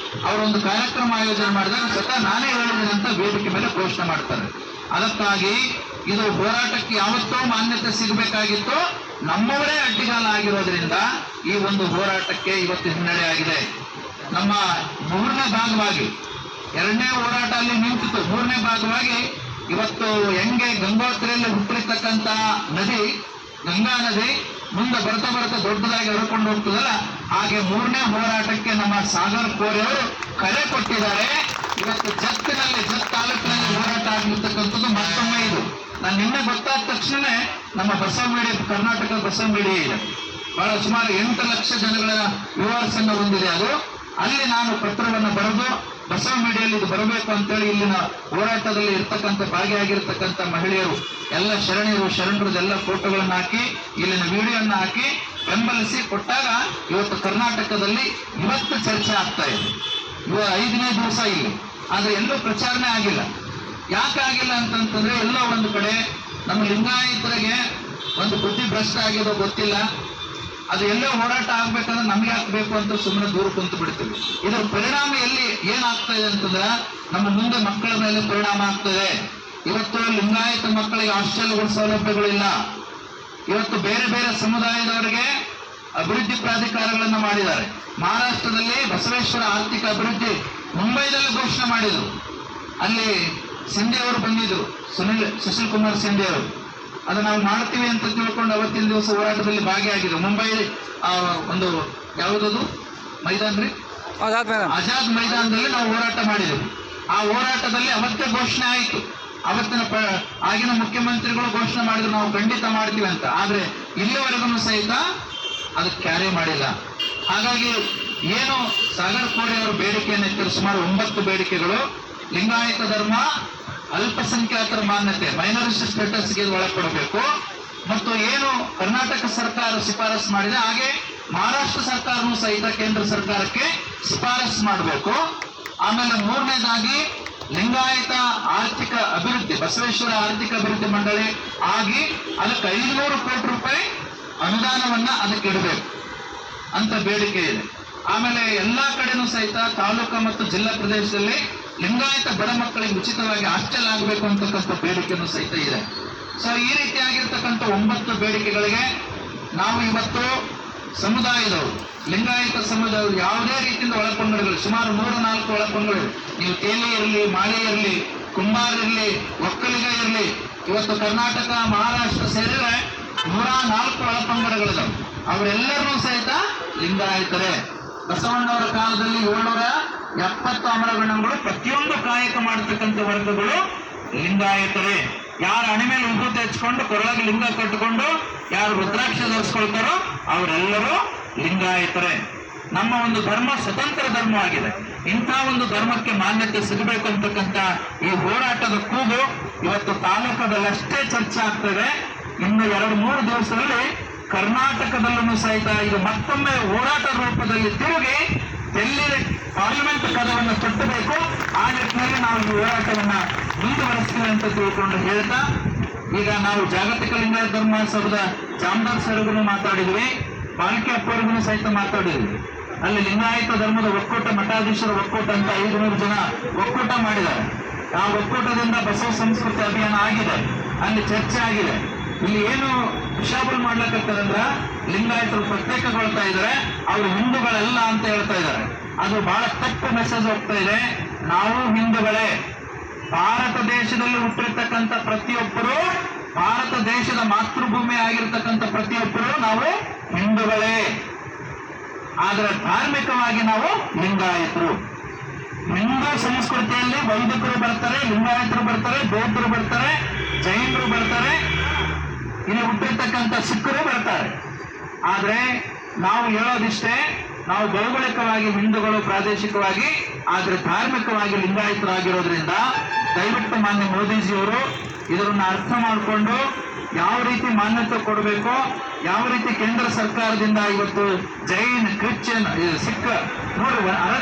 ಅವರೊಂದು ಕಾರ್ಯಕ್ರಮ ಆಯೋಜನೆ ಮಾಡಿದಾಗ ಸ್ವತಃ ನಾನೇ ಹೇಳಿದ್ದೀನಿ ಅಂತ ವೇದಿಕೆ ಮೇಲೆ ಘೋಷಣೆ ಮಾಡ್ತಾರೆ. ಅದಕ್ಕಾಗಿ ಇದು ಹೋರಾಟಕ್ಕೆ ಯಾವತ್ತೋ ಮಾನ್ಯತೆ ಸಿಗಬೇಕಾಗಿತ್ತು, ನಮ್ಮವರೇ ಅಡ್ಡಿಗಾಲ ಆಗಿರೋದ್ರಿಂದ ಈ ಒಂದು ಹೋರಾಟಕ್ಕೆ ಇವತ್ತು ಹಿನ್ನಡೆ ಆಗಿದೆ. ನಮ್ಮ 3ನೇ ಭಾಗವಾಗಿ 2ನೇ ಹೋರಾಟ ಅಲ್ಲಿ ನಿಂತಿತ್ತು, 3ನೇ ಭಾಗವಾಗಿ ಇವತ್ತು ಹೆಂಗೆ ಗಂಗೋತ್ರಿಯಲ್ಲಿ ಹುಟ್ಟಿರ್ತಕ್ಕಂಥ ನದಿ ಗಂಗಾ ನದಿ ಮುಂದೆ ಬರ್ತಾ ಬರ್ತಾ ದೊಡ್ಡದಾಗಿ ಹರಕೊಂಡು ಹೋಗ್ತದಲ್ಲ, ಹಾಗೆ 3ನೇ ಹೋರಾಟಕ್ಕೆ ನಮ್ಮ ಸಾಗರ್ ಕೋರೆ ಅವರು ಕರೆ ಕೊಟ್ಟಿದ್ದಾರೆ. ಇವತ್ತು ಜತ್ ತಾಲೂಕಿನಲ್ಲಿ ಹೋರಾಟ ಆಗಿರ್ತಕ್ಕಂಥದ್ದು ಮತ್ತೊಮ್ಮೆ ಇದು. ನಾನು ನಿನ್ನೆ ಗೊತ್ತಾದ ತಕ್ಷಣ ನಮ್ಮ ಬಸವ ಮೀಡಿಯಾ, ಕರ್ನಾಟಕ ಬಸವ ಮೀಡಿಯಾ ಇದೆ, ಬಹಳ ಸುಮಾರು 8 ಲಕ್ಷ ಜನಗಳ ವ್ಯೂವರ್ಸ್ ಅನ್ನು ಹೊಂದಿದೆ. ಅದು ಅಲ್ಲಿ ನಾನು ಪತ್ರವನ್ನು ಬರೆದು ಬಸವ ಮೀಡಿಯಲ್ಲಿ ಇದು ಬರಬೇಕು ಅಂತೇಳಿ ಇಲ್ಲಿನ ಹೋರಾಟದಲ್ಲಿ ಇರ್ತಕ್ಕಂಥ ಭಾಗಿಯಾಗಿರ್ತಕ್ಕಂಥ ಮಹಿಳೆಯರು ಎಲ್ಲ ಶರಣರದೆಲ್ಲ ಫೋಟೋಗಳನ್ನ ಹಾಕಿ ಇಲ್ಲಿನ ವಿಡಿಯೋನ್ನ ಹಾಕಿ ಬೆಂಬಲಿಸಿ ಕೊಟ್ಟಾಗ ಇವತ್ತು ಕರ್ನಾಟಕದಲ್ಲಿ ಇವತ್ತು ಚರ್ಚೆ ಆಗ್ತಾ ಇದೆ. 5ನೇ ದಿವಸ ಇಲ್ಲಿ, ಆದ್ರೆ ಎಲ್ಲೂ ಪ್ರಚಾರನೆ ಆಗಿಲ್ಲ. ಯಾಕೆ ಆಗಿಲ್ಲ ಅಂತಂತಂದ್ರೆ ಎಲ್ಲೋ ಒಂದು ಕಡೆ ನಮ್ಮ ಲಿಂಗಾಯತರಿಗೆ ಒಂದು ಬುದ್ಧಿ ಭ್ರಷ್ಟ ಆಗಿದೋ ಗೊತ್ತಿಲ್ಲ. ಅದು ಎಲ್ಲೋ ಹೋರಾಟ ಆಗ್ಬೇಕಂದ್ರೆ ನಮ್ಗೆ ಹಾಕ್ಬೇಕು ಅಂತ ಸುಮ್ಮನೆ ದೂರ ಕುಂತು ಬಿಡ್ತೀವಿ. ಇದರ ಪರಿಣಾಮ ಎಲ್ಲಿ ಏನಾಗ್ತಾ ಇದೆ ಅಂತಂದ್ರೆ ನಮ್ಮ ಮುಂದೆ ಮಕ್ಕಳ ಮೇಲೆ ಪರಿಣಾಮ ಆಗ್ತದೆ. ಇವತ್ತು ಲಿಂಗಾಯತ ಮಕ್ಕಳಿಗೆ ಹಾಸ್ಟೆಲ್ಗಳ ಸೌಲಭ್ಯಗಳಿಲ್ಲ. ಇವತ್ತು ಬೇರೆ ಬೇರೆ ಸಮುದಾಯದವರಿಗೆ ಅಭಿವೃದ್ಧಿ ಪ್ರಾಧಿಕಾರಗಳನ್ನು ಮಾಡಿದ್ದಾರೆ. ಮಹಾರಾಷ್ಟ್ರದಲ್ಲಿ ಬಸವೇಶ್ವರ ಆರ್ಥಿಕ ಅಭಿವೃದ್ಧಿ ಮುಂಬೈದಲ್ಲಿ ಘೋಷಣೆ ಮಾಡಿದರು. ಅಲ್ಲಿ ಸಿಂಧೆ ಅವರು ಬಂದಿದ್ರು, ಸುಶೀಲ್ ಕುಮಾರ್ ಸಿಂಧೆ ಅವರು. ಅದು ನಾವು ಮಾಡ್ತೀವಿ ಅಂತ ತಿಳ್ಕೊಂಡು ಅವತ್ತಿನ ದಿವಸ ಹೋರಾಟದಲ್ಲಿ ಭಾಗಿಯಾಗಿದ್ರು. ಮುಂಬೈ ಒಂದು ಯಾವುದದು ಮೈದಾನ ರೀ, ಆಜಾದ್ ಮೈದಾನದಲ್ಲಿ ನಾವು ಹೋರಾಟ ಮಾಡಿದೆವು. ಆ ಹೋರಾಟದಲ್ಲಿ ಅವತ್ತೇ ಘೋಷಣೆ ಆಯಿತು. ಅವತ್ತಿನ ಆಗಿನ ಮುಖ್ಯಮಂತ್ರಿಗಳು ಘೋಷಣೆ ಮಾಡಿದ್ರು ನಾವು ಖಂಡಿತ ಮಾಡ್ತೀವಿ ಅಂತ. ಆದ್ರೆ ಇಲ್ಲಿವರೆಗೂ ಸಹಿತ ಅದು ಕ್ಯಾರಿ ಮಾಡಿಲ್ಲ. ಹಾಗಾಗಿ ಏನು ಸಾಗರ್ ಕೋಡಿ ಅವರ ಬೇಡಿಕೆಯನ್ನು ಇಟ್ಟರು, ಸುಮಾರು 9 ಬೇಡಿಕೆಗಳು. ಲಿಂಗಾಯತ ಧರ್ಮ ಅಲ್ಪಸಂಖ್ಯಾತರ ಮಾನ್ಯತೆ ಮೈನಾರಿಟಿ ಸ್ಟೇಟಸ್ಗೆ ಒಳಪಡಬೇಕು, ಮತ್ತು ಏನು ಕರ್ನಾಟಕ ಸರ್ಕಾರ ಶಿಫಾರಸು ಮಾಡಿದೆ ಹಾಗೆ ಮಹಾರಾಷ್ಟ್ರ ಸರ್ಕಾರವೂ ಸಹಿತ ಕೇಂದ್ರ ಸರ್ಕಾರಕ್ಕೆ ಶಿಫಾರಸು ಮಾಡಬೇಕು. ಆಮೇಲೆ 3ನೇದಾಗಿ ಲಿಂಗಾಯತ ಆರ್ಥಿಕ ಅಭಿವೃದ್ಧಿ ಬಸವೇಶ್ವರ ಆರ್ಥಿಕ ಅಭಿವೃದ್ಧಿ ಮಂಡಳಿ ಆಗಿ ಅದಕ್ಕೆ 500 ಕೋಟಿ ರೂಪಾಯಿ ಅನುದಾನವನ್ನ ಅದಕ್ಕೆ ಇಡಬೇಕು ಅಂತ ಬೇಡಿಕೆ ಇದೆ. ಆಮೇಲೆ ಎಲ್ಲಾ ಕಡೆನೂ ಸಹಿತ ತಾಲೂಕು ಮತ್ತು ಜಿಲ್ಲಾ ಪ್ರದೇಶದಲ್ಲಿ ಲಿಂಗಾಯತ ಬಡ ಮಕ್ಕಳಿಗೆ ಉಚಿತವಾಗಿ ಹಾಸ್ಟೆಲ್ ಆಗಬೇಕು ಅಂತಕ್ಕಂಥ ಬೇಡಿಕೆನೂ ಸಹಿತ ಇದೆ. ಸೊ ಈ ರೀತಿಯಾಗಿರ್ತಕ್ಕಂಥ 9 ಬೇಡಿಕೆಗಳಿಗೆ ನಾವು ಇವತ್ತು ಸಮುದಾಯದವರು ಲಿಂಗಾಯತ ಸಮುದಾಯದವರು ಯಾವುದೇ ರೀತಿಯಿಂದ ಒಳಪಂಗಡಗಳು ಸುಮಾರು 104 ಒಳಪಂಗಡಗಳು, ನೀವು ತೇಲಿ ಇರಲಿ, ಮಾಳಿ ಇರಲಿ, ಕುಂಬಾರ ಇರಲಿ, ಒಕ್ಕಲಿಗ ಇರಲಿ, ಇವತ್ತು ಕರ್ನಾಟಕ ಮಹಾರಾಷ್ಟ್ರ ಸೇರಿದ್ರೆ 104 ಒಳಪಂಗಡಗಳಿದಾವೆ. ಅವರೆಲ್ಲರೂ ಸಹಿತ ಲಿಂಗಾಯತರೇ. ಬಸವಣ್ಣವರ ಕಾಲದಲ್ಲಿ 770 ಅಮರಗಣಗಳು, ಪ್ರತಿಯೊಂದು ಕಾಯಕ ಮಾಡತಕ್ಕಂಥ ವರ್ಗಗಳು ಲಿಂಗಾಯತರೇ. ಯಾರು ಹಣೆ ಮೇಲೆ ವಿಭೂತಿ ಹಚ್ಕೊಂಡು ಕೊರಳಾಗಿ ಲಿಂಗ ಕಟ್ಟಿಕೊಂಡು ಯಾರು ರುದ್ರಾಕ್ಷ ಧರಿಸ್ಕೊಳ್ತಾರೋ ಅವರೆಲ್ಲರೂ ಲಿಂಗಾಯತರೇ. ನಮ್ಮ ಒಂದು ಧರ್ಮ ಸ್ವತಂತ್ರ ಧರ್ಮವಾಗಿದೆ. ಇಂಥ ಒಂದು ಧರ್ಮಕ್ಕೆ ಮಾನ್ಯತೆ ಸಿಗಬೇಕು ಅಂತಕ್ಕಂಥ ಈ ಹೋರಾಟದ ಕೂಗು ಇವತ್ತು ತಾಲೂಕದಲ್ಲಷ್ಟೇ ಚರ್ಚೆ ಆಗ್ತದೆ. ಇನ್ನು 2-3 ದಿವಸದಲ್ಲಿ ಕರ್ನಾಟಕದಲ್ಲೂ ಸಹಿತ ಇದು ಮತ್ತೊಮ್ಮೆ ಹೋರಾಟ ರೂಪದಲ್ಲಿ ತಿರುಗಿ ಎಲ್ಲಿ ಪಾರ್ಲಿಮೆಂಟ್ ಕದವನ್ನು ತಟ್ಟಬೇಕು. ಆ ನಿಟ್ಟಿನಲ್ಲಿ ನಾವು ಈ ಹೋರಾಟವನ್ನ ಮುಂದುವರೆಸ್ತೀವಿ ಅಂತ ತಿಳ್ಕೊಂಡು ಹೇಳ್ತಾ, ಈಗ ನಾವು ಜಾಗತಿಕ ಲಿಂಗಾಯತ ಧರ್ಮೋತ್ಸವದ ಜಾಮದಾರ್ ಸರ್ಗೂ ಮಾತಾಡಿದ್ವಿ, ಪಾಲ್ಕೆ ಅಪ್ಪರಿಗೂ ಸಹಿತ ಮಾತಾಡಿದ್ವಿ. ಅಲ್ಲಿ ಲಿಂಗಾಯತ ಧರ್ಮದ ಒಕ್ಕೂಟ, ಮಠಾಧೀಶರ ಒಕ್ಕೂಟ ಅಂತ 500 ಜನ ಒಕ್ಕೂಟ ಮಾಡಿದ್ದಾರೆ. ಆ ಒಕ್ಕೂಟದಿಂದ ಬಸವ ಸಂಸ್ಕೃತಿ ಅಭಿಯಾನ ಆಗಿದೆ, ಅಲ್ಲಿ ಚರ್ಚೆ ಆಗಿದೆ. ಇಲ್ಲಿ ಏನು ವಿಷಾಬಲ್ ಮಾಡ್ಲಕ್ಕಂದ್ರ ಲಿಂಗಾಯತರು ಪ್ರತ್ಯೇಕಗೊಳ್ತಾ ಇದ್ದಾರೆ, ಅವರು ಹಿಂದೂಗಳೆಲ್ಲ ಅಂತ ಹೇಳ್ತಾ ಇದ್ದಾರೆ. ಅದು ಬಹಳ ತಪ್ಪು ಮೆಸೇಜ್ ಹೋಗ್ತಾ ಇದೆ. ನಾವು ಹಿಂದೂಗಳೇ. ಭಾರತ ದೇಶದಲ್ಲಿ ಹುಟ್ಟಿರ್ತಕ್ಕಂಥ ಪ್ರತಿಯೊಬ್ಬರು, ಭಾರತ ದೇಶದ ಮಾತೃಭೂಮಿ ಆಗಿರ್ತಕ್ಕಂಥ ಪ್ರತಿಯೊಬ್ಬರು ನಾವು ಹಿಂದೂಗಳೇ. ಆದ್ರೆ ಧಾರ್ಮಿಕವಾಗಿ ನಾವು ಲಿಂಗಾಯತರು. ಹಿಂದೂ ಸಂಸ್ಕೃತಿಯಲ್ಲಿ ವೈದಿಕರು ಬರ್ತಾರೆ, ಲಿಂಗಾಯತರು ಬರ್ತಾರೆ, ಬೌದ್ಧರು ಬರ್ತಾರೆ, ಜೈನರು ಬರ್ತಾರೆ, ಇಲ್ಲಿ ಹುಟ್ಟಿರ್ತಕ್ಕಂಥ ಸಿಖ್ಖರು ಬರ್ತಾರೆ. ಆದ್ರೆ ನಾವು ಹೇಳೋದಿಷ್ಟೇ, ನಾವು ಭೌಗೋಳಿಕವಾಗಿ ಹಿಂದೂಗಳು ಪ್ರಾದೇಶಿಕವಾಗಿ, ಆದ್ರೆ ಧಾರ್ಮಿಕವಾಗಿ ಲಿಂಗಾಯತರಾಗಿರೋದ್ರಿಂದ ದಯವಿಟ್ಟು ಮಾನ್ಯ ಮೋದಿಜಿಯವರು ಇದನ್ನ ಅರ್ಥ ಮಾಡಿಕೊಂಡು ಯಾವ ರೀತಿ ಮಾನ್ಯತೆ ಕೊಡಬೇಕು, ಯಾವ ರೀತಿ ಕೇಂದ್ರ ಸರ್ಕಾರದಿಂದ ಇವತ್ತು ಜೈನ್, ಕ್ರಿಶ್ಚಿಯನ್, ಸಿಖ್ ನೋಡಿ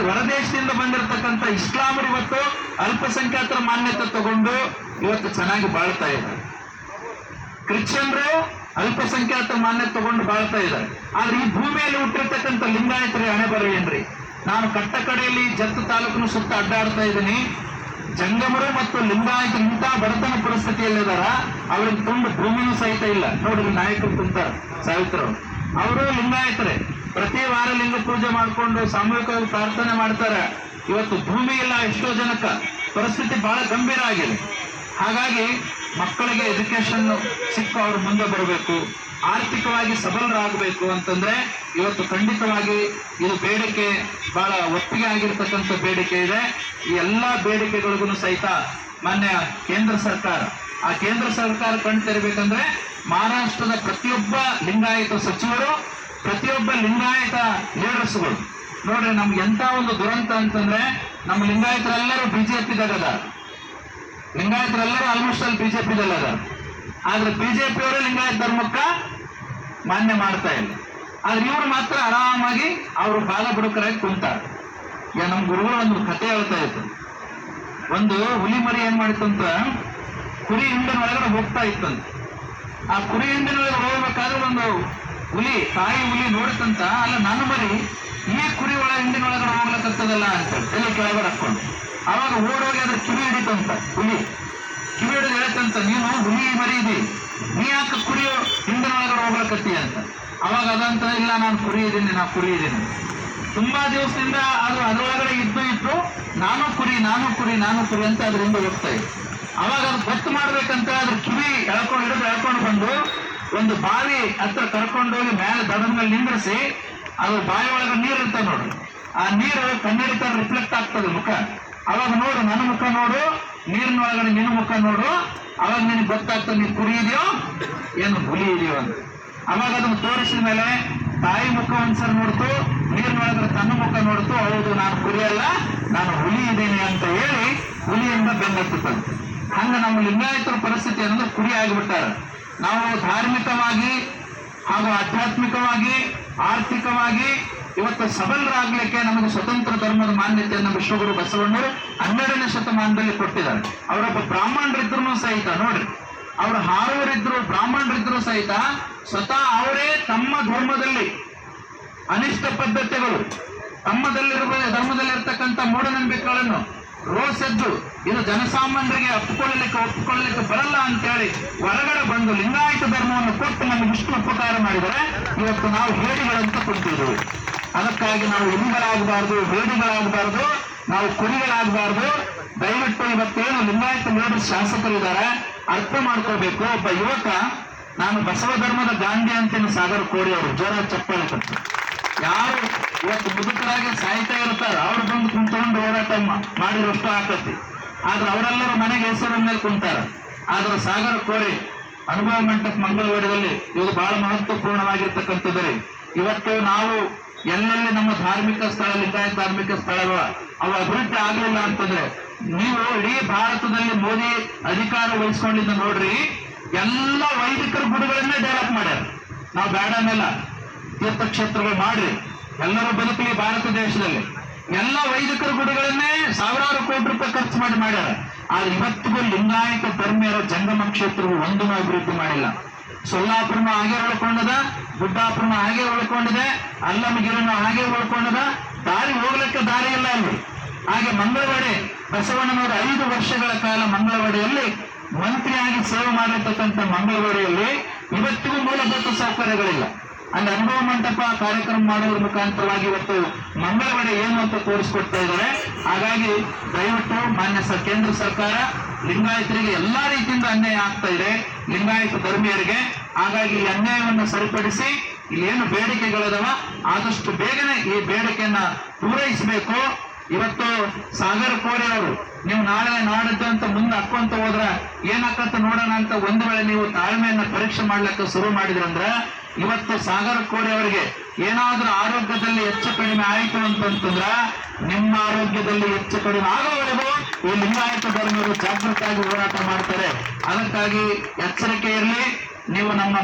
ಹೊರದೇಶದಿಂದ ಬಂದಿರತಕ್ಕಂಥ ಇಸ್ಲಾಮರು ಇವತ್ತು ಅಲ್ಪಸಂಖ್ಯಾತರ ಮಾನ್ಯತೆ ತಗೊಂಡು ಇವತ್ತು ಚೆನ್ನಾಗಿ ಬಾಳ್ತಾ ಇದ್ದಾರೆ. ಕ್ರಿಶ್ಚಿಯನ್ರು ಅಲ್ಪಸಂಖ್ಯಾತರ ಮಾನ್ಯತೆ ತಗೊಂಡು ಬಾಳ್ತಾ ಇದ್ದಾರೆ. ಆದ್ರೆ ಈ ಭೂಮಿಯಲ್ಲಿ ಹುಟ್ಟಿರ್ತಕ್ಕಂಥ ಲಿಂಗಾಯತರೇ ಹಣೆ ಬರವೇನ್ರಿ? ನಾನು ಕಟ್ಟಕಡೆಯಲ್ಲಿ ಜತ್ತ ತಾಲೂಕಿನ ಸುತ್ತ ಅಡ್ಡಾಡ್ತಾ ಇದ್ದೀನಿ. ಜಂಗಮರು ಮತ್ತು ಲಿಂಗಾಯತರು ಇಂಥ ಬಡತನ ಪರಿಸ್ಥಿತಿಯಲ್ಲಿದಾರ, ಅವ್ರಿಗೆ ತುಂಬ ಭೂಮಿನೂ ಸಹಿತ ಇಲ್ಲ. ನೋಡ್ರಿ ನಾಯಕರು ತುಂಬ್ತಾರ, ಸಾವಿತ್ರರು, ಅವರು ಲಿಂಗಾಯತರೇ. ಪ್ರತಿ ವಾರ ಲಿಂಗ ಪೂಜೆ ಮಾಡಿಕೊಂಡು ಸಾಮೂಹಿಕವಾಗಿ ಪ್ರಾರ್ಥನೆ ಮಾಡ್ತಾರೆ. ಇವತ್ತು ಭೂಮಿ ಇಲ್ಲ ಎಷ್ಟೋ ಜನಕ್ಕ, ಪರಿಸ್ಥಿತಿ ಬಹಳ ಗಂಭೀರ ಆಗಿದೆ. ಹಾಗಾಗಿ ಮಕ್ಕಳಿಗೆ ಎಜುಕೇಶನ್ ಸಿಕ್ಕ ಅವರು ಮುಂದೆ ಬರಬೇಕು, ಆರ್ಥಿಕವಾಗಿ ಸಬಲರಾಗಬೇಕು ಅಂತಂದ್ರೆ ಇವತ್ತು ಖಂಡಿತವಾಗಿ ಇದು ಬೇಡಿಕೆ ಬಹಳ ಒಪ್ಪಿಗೆ ಆಗಿರ್ತಕ್ಕಂಥ ಬೇಡಿಕೆ ಇದೆ. ಈ ಎಲ್ಲ ಬೇಡಿಕೆಗಳಿಗೂ ಸಹಿತ ಮಾನ್ಯ ಕೇಂದ್ರ ಸರ್ಕಾರ, ಆ ಕೇಂದ್ರ ಸರ್ಕಾರ ಕಣ್ ತೆರಬೇಕಂದ್ರೆ ಮಹಾರಾಷ್ಟ್ರದ ಪ್ರತಿಯೊಬ್ಬ ಲಿಂಗಾಯತ ಸಚಿವರು, ಪ್ರತಿಯೊಬ್ಬ ಲಿಂಗಾಯತ ಲೀಡರ್ಸ್ಗಳು ನೋಡ್ರಿ ನಮ್ಗೆ ಎಂತ ಒಂದು ದುರಂತ ಅಂತಂದ್ರೆ ನಮ್ಮ ಲಿಂಗಾಯತರೆಲ್ಲರೂ ಬಿಜೆಪಿದಾಗ, ಲಿಂಗಾಯತರೆಲ್ಲರೂ ಆಲ್ಮೋಸ್ಟ್ ಅಲ್ಲಿ ಬಿಜೆಪಿದಲ್ಲ ಅದ. ಆದ್ರೆ ಬಿಜೆಪಿ ಅವರೇ ಲಿಂಗಾಯತ ಧರ್ಮಕ್ಕ ಮಾನ್ಯ ಮಾಡ್ತಾ ಇಲ್ಲ. ಆದ್ರೆ ಇವರು ಮಾತ್ರ ಆರಾಮಾಗಿ ಅವರು ಬಾಲ ಬುಡಕರಾಗಿ ಕುಂತಾರೆ. ಈಗ ನಮ್ಮ ಗುರುಗಳು ಒಂದು ಕಥೆ ಹೇಳ್ತಾ ಇತ್ತು. ಒಂದು ಹುಲಿ ಮರಿ ಏನ್ ಮಾಡಿತ್ತು ಅಂತ, ಕುರಿ ಹಿಂಡಿನ ಒಳಗಡೆ ಹೋಗ್ತಾ ಇತ್ತಂತ. ಆ ಕುರಿ ಹಿಂಡಿನ ಒಳಗಡೆ ಹೋಗ್ಬೇಕಾದ್ರೆ ಒಂದು ಹುಲಿ, ತಾಯಿ ಹುಲಿ ನೋಡಿತಂತ, ಅಲ್ಲ ನನ್ನ ಮರಿ ಈ ಕುರಿ ಹಿಂಡಿನ ಒಳಗಡೆ ಹೋಗ್ಲಕ್ಕತ್ತದಲ್ಲ ಅಂತ ತಲೆ ಕೆಳಗಡೆ ಹಾಕೊಂಡು. ಅವಾಗ ಓಡೋಗಿ ಅದ್ರ ಕಿವಿ ಹಿಡಿತಂತ ಹುಲಿ. ಕಿವಿ ಹಿಡಿದು ಹೇಳ್ತಂತ, ನೀನು ಹುಲಿ ಮರಿ ಇದಿ, ನೀ ಯಾಕೆ ಕುರಿ ಹಿಂದಿನ ಒಳಗಡೆ ಹೋಗ್ಲಕತ್ತಿ ಅಂತ. ಅವಾಗ ಅದಂತ, ಇಲ್ಲ ನಾನು ಕುರಿ ಇದ್ದೀನಿ, ನಾ ಕುರಿ ಇದ್ದೀನಿ. ತುಂಬಾ ದಿವಸದಿಂದ ಅದು ಅದರೊಳಗಡೆ ಇದ್ದು ನಾನು ಕುರಿ ಅಂತ ಅದರಿಂದ ಹೋಗ್ತಾ ಇತ್ತು. ಅವಾಗ ಅದು ಗೊತ್ತು ಮಾಡ್ಬೇಕಂತ ಅದ್ರ ಕಿವಿ ಎಳ್ಕೊಂಡು ಬಂದು ಒಂದು ಬಾವಿ ಹತ್ರ ಕರ್ಕೊಂಡು ಹೋಗಿ ಮೇಲೆ ದಡದ ಮೇಲೆ ನಿಂದ್ರಿಸಿ, ಅದು ಬಾವಿ ಒಳಗೆ ನೀರು ಇರ್ತದೆ ನೋಡು, ಆ ನೀರು ಕನ್ನಡಿ ತರ ರಿಫ್ಲೆಕ್ಟ್ ಆಗ್ತದೆ ಮುಖ. ಅವಾಗ ನೋಡು, ನನ್ನ ಮುಖ ನೋಡು, ನೀರಿನ ಒಳಗಡೆ ನಿನ್ನ ಮುಖ ನೋಡು, ಅವಾಗ ನಿನಗೆ ಗೊತ್ತಾಗ್ತದೆ ನೀನು ಕುರಿ ಇದೆಯೋ ಏನು ಹುಲಿ ಇದೆಯೋ ಅಂತ. ಅವಾಗ ಅದನ್ನು ತೋರಿಸಿದ ಮೇಲೆ ತಾಯಿ ಮುಖ ಒಂದ್ಸರಿ ನೋಡ್ತು, ನೀರಿನ ಒಳಗಡೆ ತನ್ನ ಮುಖ ನೋಡ್ತು, ಹೌದು ನಾನು ಕುರಿ ಅಲ್ಲ, ನಾನು ಹುಲಿ ಇದ್ದೀನಿ ಅಂತ ಹೇಳಿ ಹುಲಿಯಿಂದ ಬೆನ್ನತ್ತುತ್ತಂತೆ. ಹಂಗ ನಮ್ಮ ಲಿಂಗಾಯತರ ಪರಿಸ್ಥಿತಿ ಅನ್ನೋದು ಕುರಿ ಆಗಿಬಿಟ್ಟಾರ. ನಾವು ಧಾರ್ಮಿಕವಾಗಿ ಹಾಗೂ ಆಧ್ಯಾತ್ಮಿಕವಾಗಿ ಆರ್ಥಿಕವಾಗಿ ಇವತ್ತು ಸಬಲರಾಗ್ಲಿಕ್ಕೆ ನಮಗೆ ಸ್ವತಂತ್ರ ಧರ್ಮದ ಮಾನ್ಯತೆಯನ್ನು ವಿಶ್ವಗುರು ಬಸವಣ್ಣರು 12ನೇ ಶತಮಾನದಲ್ಲಿ ಕೊಟ್ಟಿದ್ದಾರೆ. ಅವರೊಬ್ಬ ಬ್ರಾಹ್ಮಣರಿದ್ರು ಸಹಿತ ನೋಡ್ರಿ, ಅವರು ಹಾರವರಿದ್ರು, ಬ್ರಾಹ್ಮಣರಿದ್ರು ಸಹಿತ ಸ್ವತಃ ಅವರೇ ತಮ್ಮ ಧರ್ಮದಲ್ಲಿ ಅನಿಷ್ಟ ಪದ್ಧತಿಗಳು, ಧರ್ಮದಲ್ಲಿರ್ತಕ್ಕಂಥ ಮೂಢನಂಬಿಕೆಗಳನ್ನು ರೋಸೆದ್ದು ಇದು ಜನಸಾಮಾನ್ಯರಿಗೆ ಒಪ್ಪಿಕೊಳ್ಳಲಿಕ್ಕೆ ಬರಲ್ಲ ಅಂತೇಳಿ ಹೊರಗಡೆ ಬಂದು ಲಿಂಗಾಯತ ಧರ್ಮವನ್ನು ಕೊಟ್ಟು ನಮಗೆ ಇಷ್ಟು ಉಪಕಾರ ಮಾಡಿದರೆ ಇವತ್ತು ನಾವು ಹೇಡಿಗಳಂತ ಕೊಡ್ತಿದ್ದೀವಿ. ಅದಕ್ಕಾಗಿ ನಾವು ಇಲಿಗಳಾಗಬಾರ್ದು, ಹೇಡಿಗಳಾಗಬಾರ್ದು, ನಾವು ಕುರಿಗಳಾಗಬಾರ್ದು. ದಯವಿಟ್ಟು ಇವತ್ತೇನು ಲಿಂಗಾಯತ ಲೀಡರ್ ಶಾಸಕರಿದ್ದಾರೆ ಅರ್ಥ ಮಾಡ್ಕೋಬೇಕು. ಒಬ್ಬ ಯುವಕ, ನಾನು ಬಸವ ಧರ್ಮದ ಗಾಂಧಿ ಅಂತೇನು ಸಾಗರ್ ಕೋರಿ ಅವರು ಜೋರ ಚಪ್ಪಾಳೆ ಕೊಟ್ಟು, ಯಾರು ಇವತ್ತು ಮುದುಕರಾಗಿ ಸಾಯ್ತಾ ಇರ್ತಾರೆ ಅವ್ರು ಬಂದು ಕುಂತ್ಕೊಂಡು ಹೋರಾಟ ಮಾಡಿರೋಷ್ಟು ಆಕತಿ. ಆದ್ರೆ ಅವರೆಲ್ಲರೂ ಮನೆಗೆ ಹೆಸರ ಮೇಲೆ ಕುಂತಾರೆ. ಆದ್ರೆ ಸಾಗರ ಕೋರಿ ಅನುಭವ ಮಂಟಪ ಮಂಗಳವಾರದಲ್ಲಿ ಇದು ಬಹಳ ಮಹತ್ವಪೂರ್ಣವಾಗಿರ್ತಕ್ಕಂಥದ್ರಿ. ಇವತ್ತು ನಾವು ಎಲ್ಲೆಲ್ಲಿ ನಮ್ಮ ಧಾರ್ಮಿಕ ಸ್ಥಳ, ಲಿಂಗಾಯತ ಧಾರ್ಮಿಕ ಸ್ಥಳಗಳ ಅವು ಅಭಿವೃದ್ಧಿ ಆಗಲಿಲ್ಲ ಅಂತಂದ್ರೆ, ನೀವು ಇಡೀ ಭಾರತದಲ್ಲಿ ಮೋದಿ ಅಧಿಕಾರ ವಹಿಸ್ಕೊಂಡಿದ್ದ ನೋಡ್ರಿ, ಎಲ್ಲ ವೈದಿಕರ ಗುಡಿಗಳನ್ನೇ ಡೆವಲಪ್ ಮಾಡ್ಯಾರ. ನಾವು ಬೇಡ ಅನ್ನಲ್ಲ, ತೀರ್ಥಕ್ಷೇತ್ರಗಳು ಮಾಡ್ರಿ, ಎಲ್ಲರೂ ಬದುಕಲಿ ಭಾರತ ದೇಶದಲ್ಲಿ. ಎಲ್ಲ ವೈದಿಕರ ಗುಡಿಗಳನ್ನೇ ಸಾವಿರಾರು ಕೋಟಿ ರೂಪಾಯಿ ಖರ್ಚು ಮಾಡ್ಯಾರ. ಆದ್ರೆ ಇವತ್ತಿಗೂ ಲಿಂಗಾಯತ ಧರ್ಮೀಯರ ಜಂಗಮ ಕ್ಷೇತ್ರವು ಒಂದೂ ಅಭಿವೃದ್ಧಿ ಮಾಡಿಲ್ಲ. ಸೊಲ್ಲಾಪುರನ ಹಾಗೆ ಉಳ್ಕೊಂಡದ, ಗುಡ್ಡಾಪುರನ ಹಾಗೆ ಉಳ್ಕೊಂಡಿದೆ, ಅಲ್ಲಮಗಿರಿನ ಹಾಗೆ ಉಳ್ಕೊಂಡದ, ದಾರಿ ಹೋಗ್ಲಿಕ್ಕೆ ದಾರಿ ಇಲ್ಲ ಅಲ್ಲಿ. ಹಾಗೆ ಮಂಗಳವಾಡಿ ಬಸವಣ್ಣನವರ 5 ವರ್ಷಗಳ ಕಾಲ ಮಂಗಳವಾಡಿಯಲ್ಲಿ ಮಂತ್ರಿಯಾಗಿ ಸೇವೆ ಮಾಡಿರ್ತಕ್ಕಂಥ ಮಂಗಳವಾಡಿಯಲ್ಲಿ ಇವತ್ತಿಗೂ ಮೂಲಭೂತ ಸೌಕರ್ಯಗಳಿಲ್ಲ. ಅಲ್ಲಿ ಅನುಭವ ಮಂಟಪ ಕಾರ್ಯಕ್ರಮ ಮಾಡುವ ಮುಖಾಂತರವಾಗಿ ಇವತ್ತು ಮಂಗಳವಾಡಿ ಏನು ಅಂತ ತೋರಿಸ್ಕೊಡ್ತಾ ಇದ್ದಾರೆ. ಹಾಗಾಗಿ ದಯವಿಟ್ಟು ಮಾನ್ಯ ಕೇಂದ್ರ ಸರ್ಕಾರ ಲಿಂಗಾಯತರಿಗೆ ಎಲ್ಲಾ ರೀತಿಯಿಂದ ಅನ್ಯಾಯ ಆಗ್ತಾ ಇದೆ, ಲಿಂಗಾಯತ ಧರ್ಮೀಯರಿಗೆ. ಹಾಗಾಗಿ ಈ ಅನ್ಯಾಯವನ್ನು ಸರಿಪಡಿಸಿ ಇಲ್ಲಿ ಏನು ಬೇಡಿಕೆಗಳಿದಾವ ಆದಷ್ಟು ಬೇಗನೆ ಈ ಬೇಡಿಕೆಯನ್ನ ಪೂರೈಸಬೇಕು. ಇವತ್ತು ಸಾಗರ್ ಕೋರಿ ಅವರು, ನೀವು ನಾಳೆ ನಾಡಿದ್ದು ಅಂತ ಮುಂದೆ ಹಾಕೊಂತ ಹೋದ್ರ ಏನಾಕಂತ ನೋಡೋಣ ಅಂತ ಒಂದು ವೇಳೆ ನೀವು ತಾಳ್ಮೆಯನ್ನ ಪರೀಕ್ಷೆ ಮಾಡ್ಲಿಕ್ಕೆ ಶುರು ಮಾಡಿದ್ರಂದ್ರ, ಇವತ್ತು ಸಾಗರ್ ಕೋರಿ ಅವರಿಗೆ ಏನಾದ್ರೂ ಆರೋಗ್ಯದಲ್ಲಿ ಹೆಚ್ಚು ಕಡಿಮೆ ಆಯಿತು ಅಂತಂದ್ರ ನಿಮ್ಮ ಆರೋಗ್ಯದಲ್ಲಿ ಹೆಚ್ಚು ಕಡಿಮೆ ಆಗೋವರೆಗೂ ಈ ಲಿಂಗಾಯತ ಧರ್ಮರು ಜಾಗೃತವಾಗಿ ಹೋರಾಟ ಮಾಡ್ತಾರೆ. ಅದಕ್ಕಾಗಿ ಎಚ್ಚರಿಕೆ ಇರಲಿ. ನೀವು ನಮ್ಮ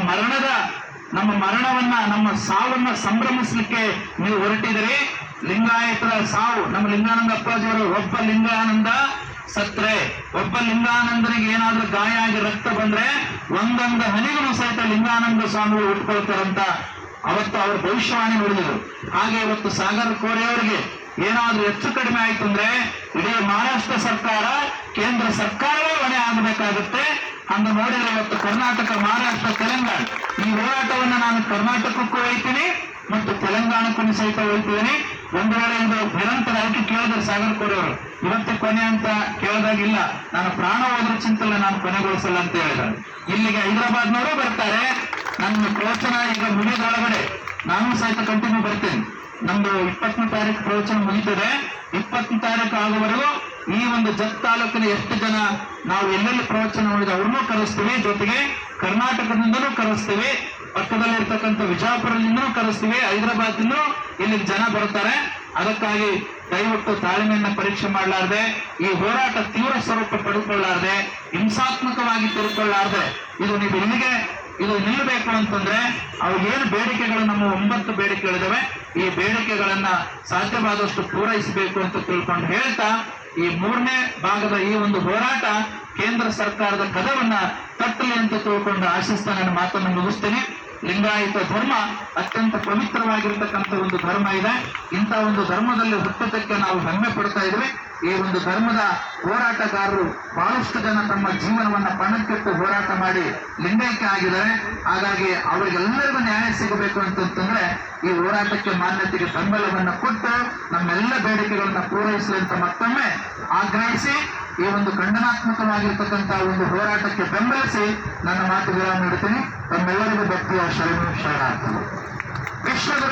ಮರಣವನ್ನ, ನಮ್ಮ ಸಾವನ್ನ ಸಂಭ್ರಮಿಸ್ಲಿಕ್ಕೆ ನೀವು ಹೊರಟಿದರೆ, ಲಿಂಗಾಯತರ ಸಾವು, ನಮ್ಮ ಲಿಂಗಾನಂದ ಅಪ್ಪಾಜಿಯವರು ಒಬ್ಬ ಲಿಂಗಾನಂದ ಸತ್ರೆ, ಒಬ್ಬ ಲಿಂಗಾನಂದನಿಗೆ ಏನಾದ್ರೂ ಗಾಯ ಆಗಿ ರಕ್ತ ಬಂದ್ರೆ ಒಂದೊಂದು ಹನಿಗೂ ಸಹಿತ ಲಿಂಗಾನಂದ ಸ್ವಾಮಿಗಳು ಉಟ್ಕೊಳ್ತಾರಂತ ಅವತ್ತು ಅವರು ಭವಿಷ್ಯವಾಣಿ ನುಡಿದರು. ಹಾಗೆ ಇವತ್ತು ಸಾಗರ್ ಕೋರಿ ಅವರಿಗೆ ಏನಾದ್ರೂ ಹೆಚ್ಚು ಕಡಿಮೆ ಆಯ್ತು ಅಂದ್ರೆ ಇಡೀ ಮಹಾರಾಷ್ಟ್ರ ಸರ್ಕಾರ, ಕೇಂದ್ರ ಸರ್ಕಾರವೇ ಹೊಣೆ ಆಗಬೇಕಾಗುತ್ತೆ. ಹಂಗ ನೋಡಿದ್ರೆ ಇವತ್ತು ಕರ್ನಾಟಕ, ಮಹಾರಾಷ್ಟ್ರ, ತೆಲಂಗಾಣ ಈ ಹೋರಾಟವನ್ನು ನಾನು ಕರ್ನಾಟಕಕ್ಕೂ ಒಯ್ತೀನಿ ಮತ್ತು ತೆಲಂಗಾಣಕ್ಕೂ ಸಹಿತ ಒಯ್ತಿದ್ದೀನಿ. ಒಂದು ವೇಳೆ ಇದು ನಿರಂತರ ಅದಕ್ಕೆ ಕೇಳಿದ್ರೆ ಸಾಗರ್ ಕೋರಿ ಅವರು ಇವತ್ತು ಕೊನೆ ಅಂತ ಕೇಳಿದಾಗಿಲ್ಲ, ನಾನು ಪ್ರಾಣ ಹೋದ್ರ ಚಿಂತಲ್ಲ, ನಾನು ಕೊನೆಗೊಳಿಸಲ್ಲ ಅಂತ ಹೇಳಿದ್ದಾರೆ. ಇಲ್ಲಿಗೆ ಹೈದರಾಬಾದ್ನವರು ಬರ್ತಾರೆ. ನನ್ನ ಪ್ರವಚನ ಈಗ ಮುಗಿದೊಳಗಡೆ ನಾನು ಸಹಿತ ಕಂಟಿನ್ಯೂ ಬರ್ತೇನೆ. ನಮ್ದು 20ನೇ ತಾರೀಕು ಪ್ರವಚನ ಮುಗಿತದೆ. 20ನೇ ತಾರೀಕು ಆಗುವವರೆಗೂ ಈ ಒಂದು ಜತ್ ತಾಲೂಕಿನ ಎಷ್ಟು ಜನ ನಾವು ಎಲ್ಲೆಲ್ಲಿ ಪ್ರವಚನ ನೋಡಿದ ಅವ್ರನ್ನೂ ಕರೆಸ್ತೀವಿ, ಜೊತೆಗೆ ಕರ್ನಾಟಕದಿಂದನೂ ಕರೆಸ್ತೀವಿ, ಪಕ್ಕದಲ್ಲಿರ್ತಕ್ಕಂಥ ವಿಜಯಪುರದಿಂದನೂ ಕರೆಸ್ತೀವಿ, ಹೈದರಾಬಾದ್ನೂ ಇಲ್ಲಿಗೆ ಜನ ಬರ್ತಾರೆ. ಅದಕ್ಕಾಗಿ ದಯವಿಟ್ಟು ತಾಳ್ಮೆಯನ್ನ ಪರೀಕ್ಷೆ ಮಾಡಲಾರದೆ, ಈ ಹೋರಾಟ ತೀವ್ರ ಸ್ವರೂಪ ಪಡೆದುಕೊಳ್ಳಾರದೆ, ಹಿಂಸಾತ್ಮಕವಾಗಿ ತಿರುಕೊಳ್ಳಾರದೆ ಇದು ನೀವು ಇಲ್ಲಿಗೆ ಇದು ನಿಲ್ಲಬೇಕು ಅಂತಂದ್ರೆ ಅವು ಏನು ಬೇಡಿಕೆಗಳು, ನಮ್ಮ 9 ಬೇಡಿಕೆಗಳಿದಾವೆ, ಈ ಬೇಡಿಕೆಗಳನ್ನ ಸಾಧ್ಯವಾದಷ್ಟು ಪೂರೈಸಬೇಕು ಅಂತ ತಿಳ್ಕೊಂಡು ಹೇಳ್ತಾ, ಈ 3ನೇ ಭಾಗದ ಈ ಒಂದು ಹೋರಾಟ ಕೇಂದ್ರ ಸರ್ಕಾರದ ಕದವನ್ನ ತಟ್ಟಲಿ ಅಂತ ತಿಳ್ಕೊಂಡು ಆಶಿಸ್ತಾ ನನ್ನ ಮಾತನ್ನು ಮುಗಿಸ್ತೇನೆ. ಲಿಂಗಾಯತ ಧರ್ಮ ಅತ್ಯಂತ ಪವಿತ್ರವಾಗಿರ್ತಕ್ಕಂಥ ಒಂದು ಧರ್ಮ ಇದೆ. ಇಂಥ ಒಂದು ಧರ್ಮದಲ್ಲಿ ಹುಟ್ಟುವುದಕ್ಕೆ ನಾವು ಹೆಮ್ಮೆ ಪಡ್ತಾ ಇದ್ವಿ. ಈ ಒಂದು ಧರ್ಮದ ಹೋರಾಟಗಾರರು ಬಹಳಷ್ಟು ಜನ ತಮ್ಮ ಜೀವನವನ್ನ ಪಣಕ್ಕಿಟ್ಟು ಹೋರಾಟ ಮಾಡಿ ಲಿಂಗೈಕ್ಯ ಆಗಿದ್ದಾರೆ. ಹಾಗಾಗಿ ಅವರಿಗೆಲ್ಲರಿಗೂ ನ್ಯಾಯ ಸಿಗಬೇಕು ಅಂತಂದ್ರೆ ಈ ಹೋರಾಟಕ್ಕೆ ಮಾನ್ಯತೆಗೆ ಬೆಂಬಲವನ್ನ ಕೊಟ್ಟು ನಮ್ಮೆಲ್ಲ ಬೇಡಿಕೆಗಳನ್ನ ಪೂರೈಸಲಿ ಅಂತ ಮತ್ತೊಮ್ಮೆ ಆಗ್ರಹಿಸಿ ಈ ಒಂದು ಖಂಡನಾತ್ಮಕವಾಗಿರ್ತಕ್ಕಂತಹ ಒಂದು ಹೋರಾಟಕ್ಕೆ ಬೆಂಬಲಿಸಿ ನನ್ನ ಮಾತು ವಿರಾಮ ನೀಡುತ್ತೇನೆ. ತಮ್ಮೆಲ್ಲರಿಗೂ ಭಕ್ತಿಯ ಶರಣು ಶರಣಾರ್ಥಿ. ವಿಶ್ವಗುರು